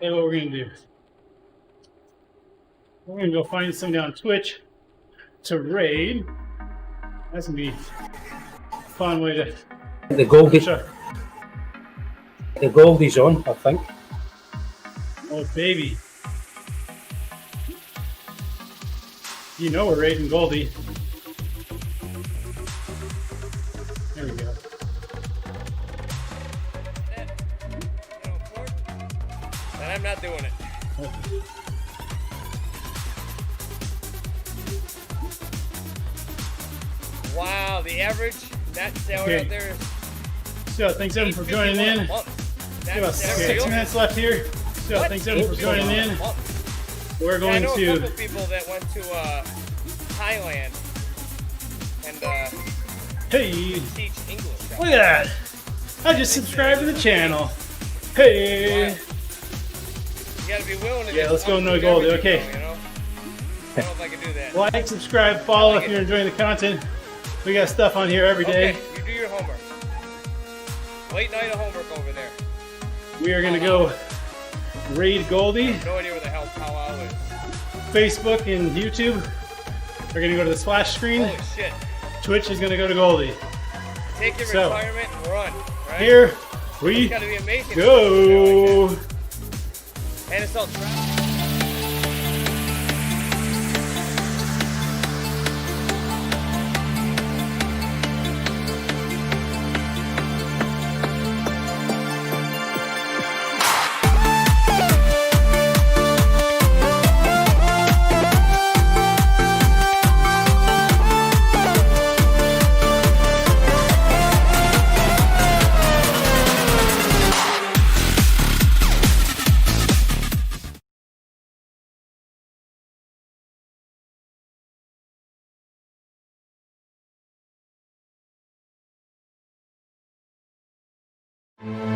Hey, what we're gonna do? We're gonna go find somebody on Twitch to raid. That's gonna be a fun way to. The Goldie's on, I think. Oh baby, you know we're raiding Goldie. There we go. And I'm not doing it. Okay. Wow, the average net salary out there. So thanks everyone for joining in. We have about 6 minutes left here. So thanks everyone for joining in. We're going I know to. a couple people that went to Thailand and Hey, teach English. look at that! I just subscribed to the channel. Hey. You gotta be willing to. Yeah, let's go no Goldie. Okay. People, you know? I don't know if I can do that. Like, subscribe, follow if you're enjoying the content. We got stuff on here every day. Okay, you do your homework. Late night of homework over there. We are gonna go raid Goldie. No idea where the hell Powwow is. Facebook and YouTube are gonna go to the splash screen. Holy shit. Twitch is gonna go to Goldie. Take your So, retirement and run, right? Here we It's gotta be amazing. go. Like and it's all travel. Thank you.